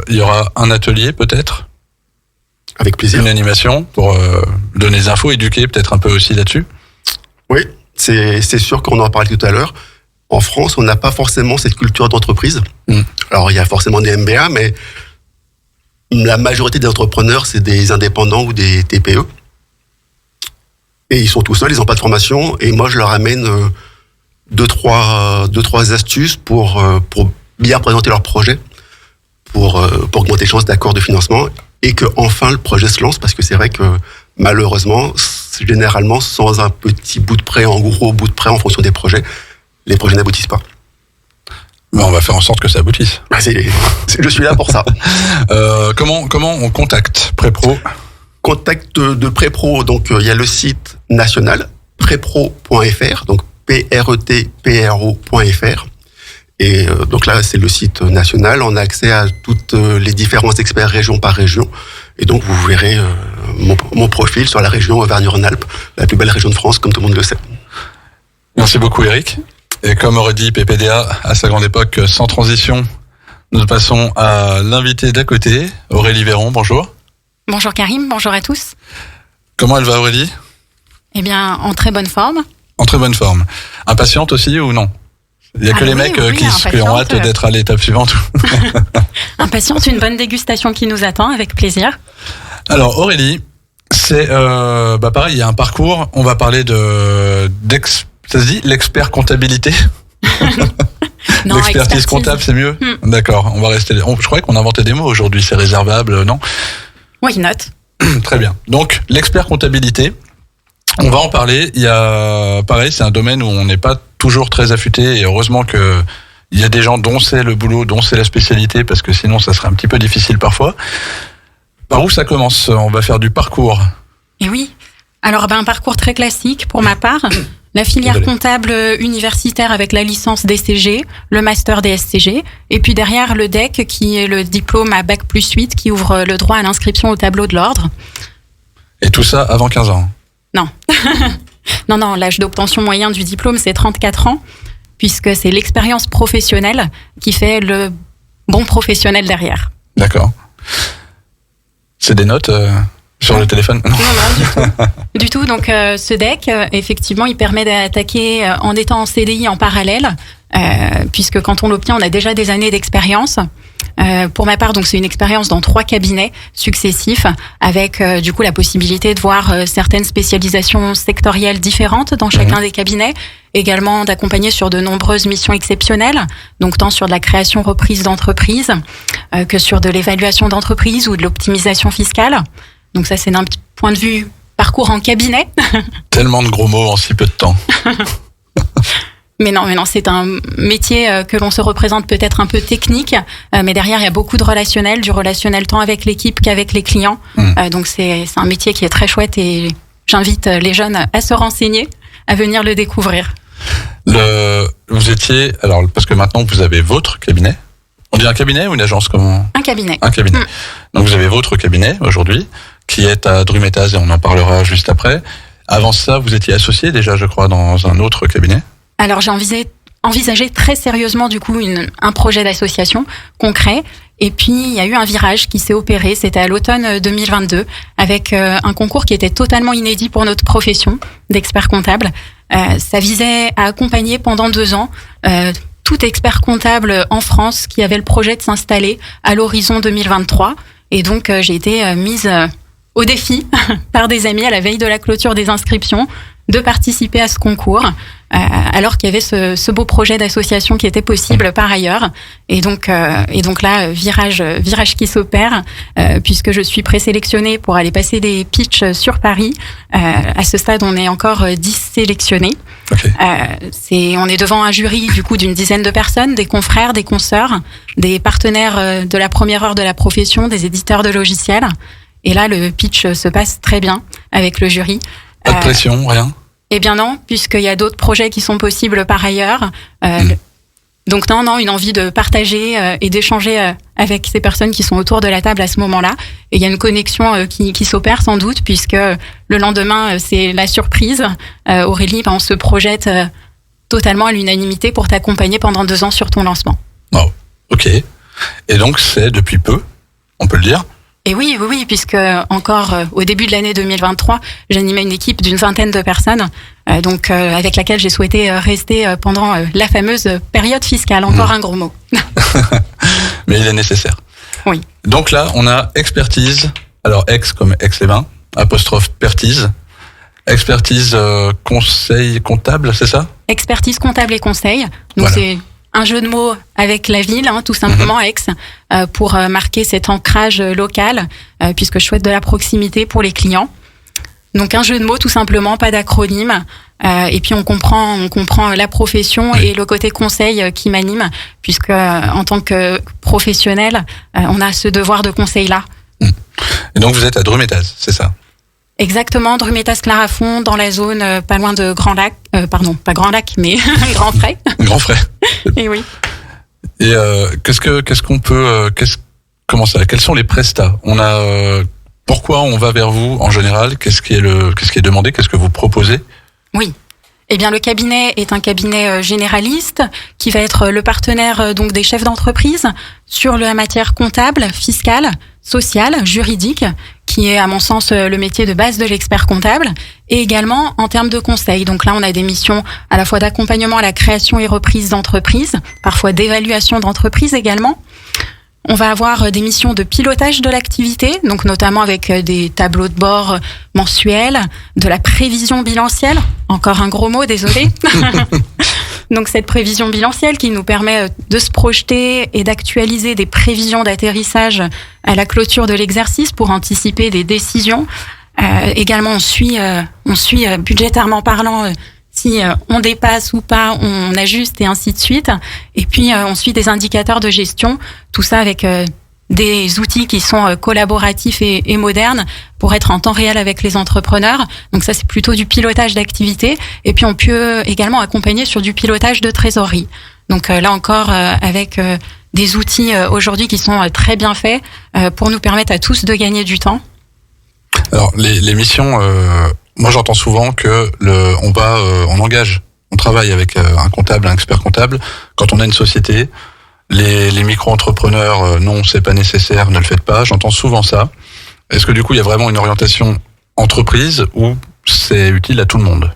il y aura un atelier peut-être, Avec plaisir. une animation pour donner des infos, éduquer peut-être un peu aussi là-dessus. Oui, c'est sûr qu'on en parlait tout à l'heure. En France, on n'a pas forcément cette culture d'entreprise. Alors, il y a forcément des MBA, mais la majorité des entrepreneurs, c'est des indépendants ou des TPE. Et ils sont tout seuls, ils n'ont pas de formation. Et moi, je leur amène deux, trois astuces pour bien présenter leur projet, pour augmenter les chances d'accord de financement, et que enfin le projet se lance, parce que c'est vrai que malheureusement, généralement, sans un petit bout de prêt, en gros bout de prêt en fonction des projets, les projets n'aboutissent pas. Mais on va faire en sorte que ça aboutisse. Je suis là pour ça. Comment on contacte Prépro ? Contact de Prépro, donc il y a le site national, prépro.fr, donc PRETPRO.fr. Et donc là, c'est le site national. On a accès à toutes les différents experts région par région. Et donc, vous verrez mon profil sur la région Auvergne-Rhône-Alpes, la plus belle région de France, comme tout le monde le sait. Merci beaucoup, Eric. Et comme aurait dit PPDA à sa grande époque, sans transition, nous passons à l'invité d'à côté, Aurélie Véron. Bonjour. Bonjour Karim, bonjour à tous. Comment elle va, Aurélie ? Eh bien, en très bonne forme. En très bonne forme. Impatiente aussi ou non ? Il n'y a que les mecs qui ont hâte d'être à l'étape suivante. Impatiente, une bonne dégustation qui nous attend, avec plaisir. Alors Aurélie, c'est pareil, il y a un parcours. On va parler ça se dit l'expert comptabilité. Non, l'expertise comptable, c'est mieux. D'accord, on va rester. Je croyais qu'on inventait des mots aujourd'hui, c'est réservable, non ? Why not ? Très bien. Donc l'expert comptabilité. On va en parler. Il y a, pareil, c'est un domaine où on n'est pas toujours très affûté, et heureusement que il y a des gens dont c'est le boulot, dont c'est la spécialité, parce que sinon ça serait un petit peu difficile parfois. Par où ça commence ? On va faire du parcours. Et oui. Alors, un parcours très classique pour ma part. La filière comptable universitaire avec la licence DCG, le master DSCG, et puis derrière le DEC qui est le diplôme à Bac+8 qui ouvre le droit à l'inscription au tableau de l'ordre. Et tout ça avant 15 ans ? Non. Non, l'âge d'obtention moyen du diplôme, c'est 34 ans, puisque c'est l'expérience professionnelle qui fait le bon professionnel derrière. D'accord. C'est des notes sur le téléphone ? Non, du tout. Donc, ce DEC, effectivement, il permet d'attaquer en étant en CDI en parallèle, puisque quand on l'obtient, on a déjà des années d'expérience. Pour ma part, donc c'est une expérience dans 3 cabinets successifs, avec du coup la possibilité de voir certaines spécialisations sectorielles différentes dans chacun des cabinets, également d'accompagner sur de nombreuses missions exceptionnelles, donc tant sur de la création reprise d'entreprise que sur de l'évaluation d'entreprise ou de l'optimisation fiscale. Donc ça, c'est d'un point de vue parcours en cabinet. Tellement de gros mots en si peu de temps. Mais non, c'est un métier que l'on se représente peut-être un peu technique, mais derrière il y a beaucoup de relationnel, du relationnel tant avec l'équipe qu'avec les clients. Donc c'est un métier qui est très chouette et j'invite les jeunes à se renseigner, à venir le découvrir. Vous étiez, alors parce que maintenant vous avez votre cabinet. On dit un cabinet ou une agence ? Un cabinet. Un cabinet. Donc vous avez votre cabinet aujourd'hui, qui est à Drumettaz, et on en parlera juste après. Avant ça, vous étiez associé déjà, je crois, dans un autre cabinet. Alors j'ai envisagé très sérieusement du coup un projet d'association concret, et puis il y a eu un virage qui s'est opéré, c'était à l'automne 2022, avec un concours qui était totalement inédit pour notre profession d'expert comptable. Ça visait à accompagner pendant 2 ans tout expert comptable en France qui avait le projet de s'installer à l'horizon 2023, et donc j'ai été mise au défi par des amis à la veille de la clôture des inscriptions de participer à ce concours, alors qu'il y avait ce beau projet d'association qui était possible par ailleurs. Et donc là, virage qui s'opère, puisque je suis présélectionnée pour aller passer des pitchs sur Paris. À ce stade, on est encore 10 sélectionnés. Okay. On est devant un jury du coup d'une dizaine de personnes, des confrères, des consoeurs, des partenaires de la première heure de la profession, des éditeurs de logiciels. Et là, le pitch se passe très bien avec le jury. Pas de pression, rien ? Eh bien non, puisqu'il y a d'autres projets qui sont possibles par ailleurs. Donc non, une envie de partager et d'échanger avec ces personnes qui sont autour de la table à ce moment-là. Et il y a une connexion qui s'opère sans doute, puisque le lendemain, c'est la surprise. Aurélie, on se projette totalement à l'unanimité pour t'accompagner pendant 2 ans sur ton lancement. Oh, ok. Et donc, c'est depuis peu, on peut le dire. Et oui, puisque encore au début de l'année 2023, j'animais une équipe d'une 20aine de personnes, avec laquelle j'ai souhaité rester pendant la fameuse période fiscale. Encore un gros mot. Mais il est nécessaire. Oui. Donc là, on a expertise, alors ex comme Aix-les-Bains, apostrophe pertise. Expertise conseil comptable, c'est ça ? Expertise comptable et conseil. Donc voilà. C'est un jeu de mots avec la ville, tout simplement, Aix, pour marquer cet ancrage local, puisque je souhaite de la proximité pour les clients. Donc un jeu de mots, tout simplement, pas d'acronyme. Et puis on comprend la profession et le côté conseil qui m'anime, puisque en tant que professionnel, on a ce devoir de conseil-là. Et donc vous êtes à Drumettaz, c'est ça ? Exactement, Drumettaz-Clarafond, dans la zone pas loin de Grand Lac, pas Grand Lac, mais Grand Frais. Grand Frais. Et oui. Et comment ça ? Quels sont les prestats ? Pourquoi on va vers vous en général ? Qu'est-ce qui est demandé ? Qu'est-ce que vous proposez ? Oui. Eh bien, le cabinet est un cabinet généraliste qui va être le partenaire donc des chefs d'entreprise sur la matière comptable, fiscale, sociale, juridique, qui est à mon sens le métier de base de l'expert comptable, et également en termes de conseil. Donc là, on a des missions à la fois d'accompagnement à la création et reprise d'entreprise, parfois d'évaluation d'entreprise également. On va avoir des missions de pilotage de l'activité, donc notamment avec des tableaux de bord mensuels, de la prévision bilancielle, encore un gros mot, désolé. Donc cette prévision bilancielle qui nous permet de se projeter et d'actualiser des prévisions d'atterrissage à la clôture de l'exercice pour anticiper des décisions. Également, on suit budgétairement parlant si on dépasse ou pas, on ajuste et ainsi de suite. Et puis, on suit des indicateurs de gestion, tout ça avec des outils qui sont collaboratifs et modernes pour être en temps réel avec les entrepreneurs. Donc ça, c'est plutôt du pilotage d'activité. Et puis, on peut également accompagner sur du pilotage de trésorerie. Donc là encore, avec des outils aujourd'hui qui sont très bien faits pour nous permettre à tous de gagner du temps. Alors, les missions... Moi, j'entends souvent que on travaille avec un comptable, un expert comptable. Quand on a une société, les micro-entrepreneurs, non, c'est pas nécessaire, ne le faites pas. J'entends souvent ça. Est-ce que du coup, il y a vraiment une orientation entreprise ou c'est utile à tout le monde ?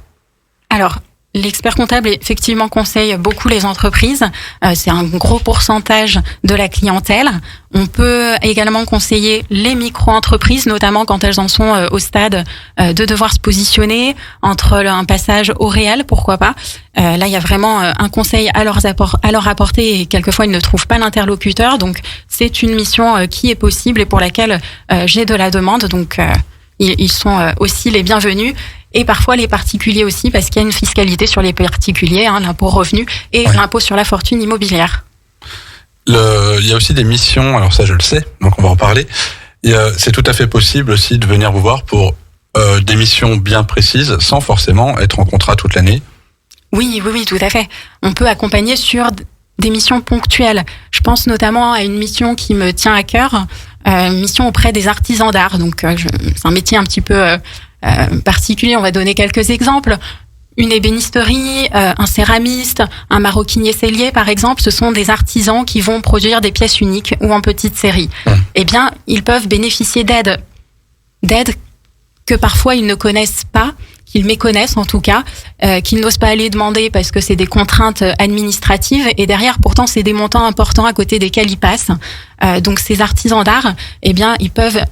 Alors, l'expert comptable, effectivement, conseille beaucoup les entreprises. C'est un gros pourcentage de la clientèle. On peut également conseiller les micro-entreprises, notamment quand elles en sont au stade de devoir se positionner entre un passage au réel, pourquoi pas. Là, il y a vraiment un conseil à leur apporter et quelquefois, ils ne trouvent pas l'interlocuteur. Donc, c'est une mission qui est possible et pour laquelle j'ai de la demande. Donc, ils sont aussi les bienvenus. Et parfois les particuliers aussi, parce qu'il y a une fiscalité sur les particuliers, l'impôt revenu et l'impôt sur la fortune immobilière. Il y a aussi des missions, alors ça je le sais, donc on va en parler. Et c'est tout à fait possible aussi de venir vous voir pour des missions bien précises, sans forcément être en contrat toute l'année. Oui, tout à fait. On peut accompagner sur des missions ponctuelles. Je pense notamment à une mission qui me tient à cœur, mission auprès des artisans d'art. Donc c'est un métier un petit peu... particulier, on va donner quelques exemples. Une ébénisterie, un céramiste, un maroquinier sellier, par exemple, ce sont des artisans qui vont produire des pièces uniques ou en petite série. Eh bien, ils peuvent bénéficier d'aide que parfois ils ne connaissent pas, qu'ils méconnaissent en tout cas, qu'ils n'osent pas aller demander parce que c'est des contraintes administratives et derrière, pourtant, c'est des montants importants à côté desquels ils passent. Donc, ces artisans d'art, eh bien, ils peuvent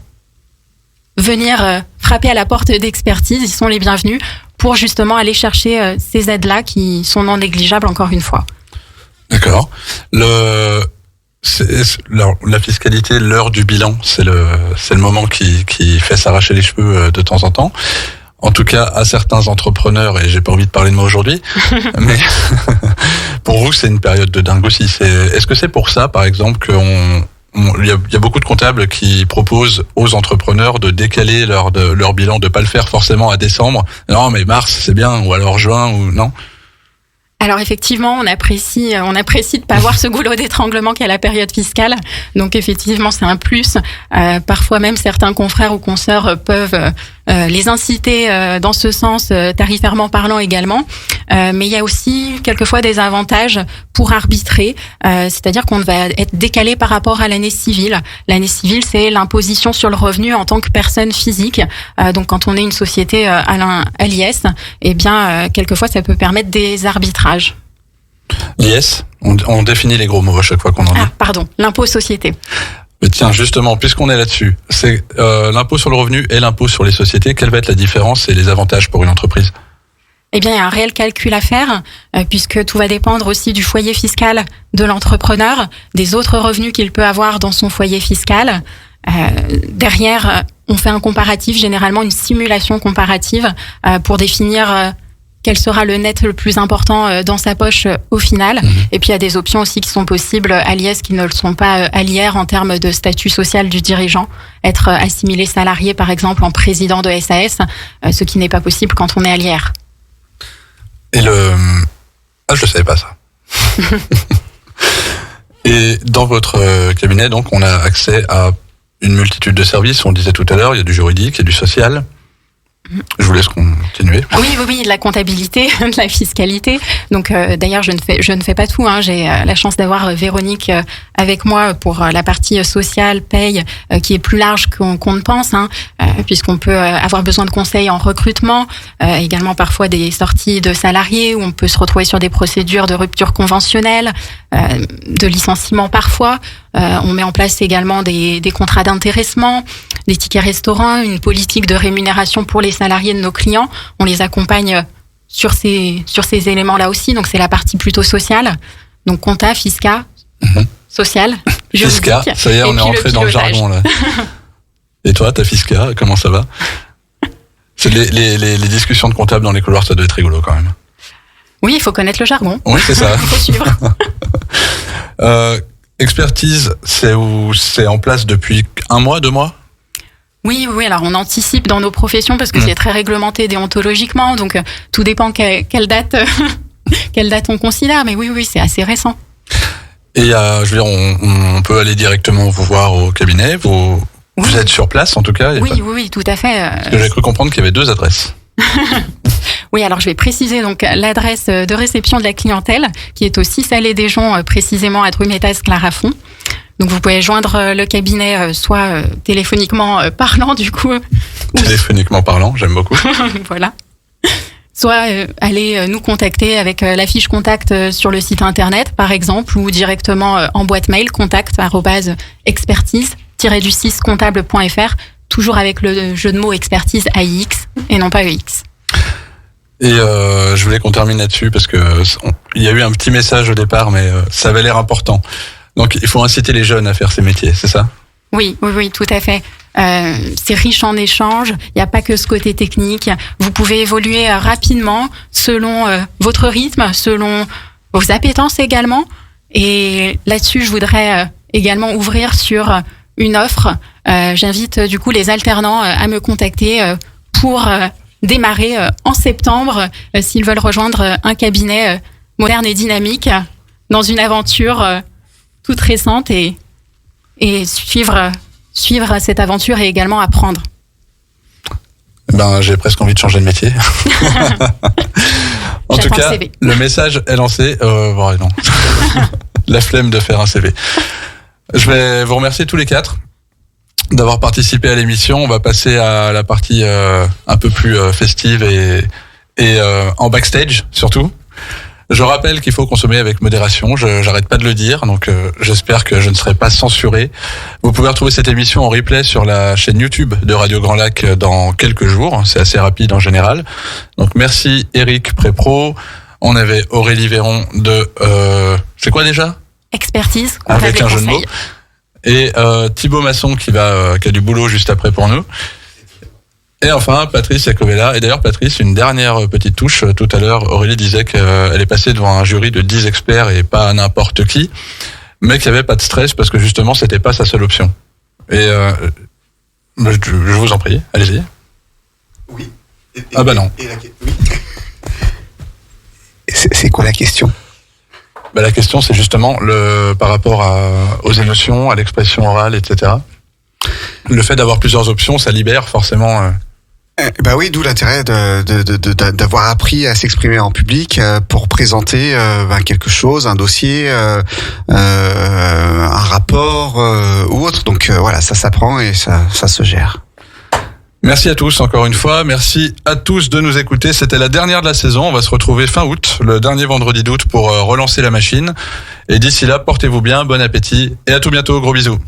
venir frapper à la porte d'expertise, ils sont les bienvenus pour justement aller chercher ces aides-là qui sont non négligeables encore une fois. D'accord. La fiscalité, l'heure du bilan, c'est le moment qui fait s'arracher les cheveux de temps en temps. En tout cas, à certains entrepreneurs, et j'ai pas envie de parler de moi aujourd'hui, mais pour vous, c'est une période de dingue aussi. Est-ce que c'est pour ça, par exemple, il y a beaucoup de comptables qui proposent aux entrepreneurs de décaler leur bilan, de pas le faire forcément à décembre. Non, mais mars, c'est bien, ou alors juin, ou non? Alors effectivement, on apprécie de pas avoir ce goulot d'étranglement qu'est la période fiscale. Donc effectivement, c'est un plus. Parfois même certains confrères ou consoeurs peuvent les inciter dans ce sens, tarifairement parlant également. Mais il y a aussi quelquefois des avantages pour arbitrer, c'est-à-dire qu'on va être décalé par rapport à l'année civile. L'année civile, c'est l'imposition sur le revenu en tant que personne physique. Donc quand on est une société à l'IS, eh bien quelquefois ça peut permettre des arbitrages. L'IS, on définit les gros mots à chaque fois qu'on en dit. Ah, pardon, l'impôt société. Mais tiens, justement, puisqu'on est là-dessus, c'est l'impôt sur le revenu et l'impôt sur les sociétés. Quelle va être la différence et les avantages pour une entreprise ? Eh bien, il y a un réel calcul à faire, puisque tout va dépendre aussi du foyer fiscal de l'entrepreneur, des autres revenus qu'il peut avoir dans son foyer fiscal. Derrière, on fait un comparatif, généralement une simulation comparative, pour définir quel sera le net le plus important dans sa poche au final. Et puis il y a des options aussi qui sont possibles à l'IS qui ne le sont pas à l'IR en termes de statut social du dirigeant. Être assimilé salarié par exemple en président de SAS, ce qui n'est pas possible quand on est à l'IR. Et je savais pas ça. Et dans votre cabinet, donc, on a accès à une multitude de services. On le disait tout à l'heure, il y a du juridique, il y a du social. Je vous laisse continuer. Oui, de la comptabilité, de la fiscalité. Donc d'ailleurs, je ne fais pas tout. J'ai la chance d'avoir Véronique avec moi pour la partie sociale, paye, qui est plus large qu'on ne pense, puisqu'on peut avoir besoin de conseils en recrutement, également parfois des sorties de salariés où on peut se retrouver sur des procédures de rupture conventionnelle, de licenciement parfois. On met en place également des contrats d'intéressement, des tickets restaurants, une politique de rémunération pour les salariés de nos clients. On les accompagne sur ces éléments-là aussi. Donc, c'est la partie plutôt sociale. Donc, compta, fisca, social, juridique. Fisca, ça y est, on est rentré dans le jargon, là. Et toi, ta fisca, comment ça va ? C'est les discussions de comptables dans les couloirs, ça doit être rigolo quand même. Oui, il faut connaître le jargon. Oui, c'est ça. Il faut suivre. Expertise, c'est en place depuis 1 mois, 2 mois ? Oui, alors on anticipe dans nos professions parce que c'est très réglementé déontologiquement, donc tout dépend quelle date on considère, mais oui, c'est assez récent. Et je veux dire, on peut aller directement vous voir au cabinet, vous êtes sur place en tout cas ? Oui, tout à fait. Parce que j'ai cru comprendre qu'il y avait 2 adresses. Oui, alors je vais préciser donc l'adresse de réception de la clientèle, qui est au 6 allée des Joncs, précisément à Drumettaz-Clarafond. Donc vous pouvez joindre le cabinet soit téléphoniquement parlant du coup. Téléphoniquement parlant, j'aime beaucoup. Voilà. Soit aller nous contacter avec la fiche contact sur le site internet par exemple, ou directement en boîte mail contact@expertise-du6comptable.fr, toujours avec le jeu de mots expertise AIX et non pas EX. Et je voulais qu'on termine là-dessus parce que il y a eu un petit message au départ, mais ça avait l'air important. Donc, il faut inciter les jeunes à faire ces métiers, c'est ça ? Oui, tout à fait. C'est riche en échanges. Il n'y a pas que ce côté technique. Vous pouvez évoluer rapidement selon votre rythme, selon vos appétences également. Et là-dessus, je voudrais également ouvrir sur une offre. J'invite du coup les alternants à me contacter pour démarrer en septembre s'ils veulent rejoindre un cabinet moderne et dynamique dans une aventure toute récente et suivre cette aventure et également apprendre. J'ai presque envie de changer de métier. En tout cas, le message est lancé. Non. La flemme de faire un CV. Je vais vous remercier tous les 4 d'avoir participé à l'émission. On va passer à la partie un peu plus festive et en backstage surtout. Je rappelle qu'il faut consommer avec modération, j'arrête pas de le dire, donc j'espère que je ne serai pas censuré. Vous pouvez retrouver cette émission en replay sur la chaîne YouTube de Radio Grand Lac dans quelques jours, c'est assez rapide en général. Donc merci Eric Prépro, on avait Aurélie Véron de... c'est quoi déjà ? Expertise, avec un jeu de mots. Et Thibaut Masson qui a du boulot juste après pour nous. Et enfin, Patrice Iacovella. Et d'ailleurs, Patrice, une dernière petite touche. Tout à l'heure, Aurélie disait qu'elle est passée devant un jury de 10 experts et pas n'importe qui, mais qu'il n'y avait pas de stress parce que justement, c'était pas sa seule option. Et je vous en prie, allez-y. Oui. Non. Oui. C'est quoi la question? La question, c'est justement par rapport aux émotions, à l'expression orale, etc. Le fait d'avoir plusieurs options, ça libère forcément. Bah oui, d'où l'intérêt d'avoir appris à s'exprimer en public pour présenter quelque chose, un dossier, un rapport ou autre. Donc voilà, ça s'apprend et ça se gère. Merci à tous encore une fois. Merci à tous de nous écouter. C'était la dernière de la saison. On va se retrouver fin août, le dernier vendredi d'août pour relancer la machine. Et d'ici là, portez-vous bien, bon appétit et à tout bientôt. Gros bisous.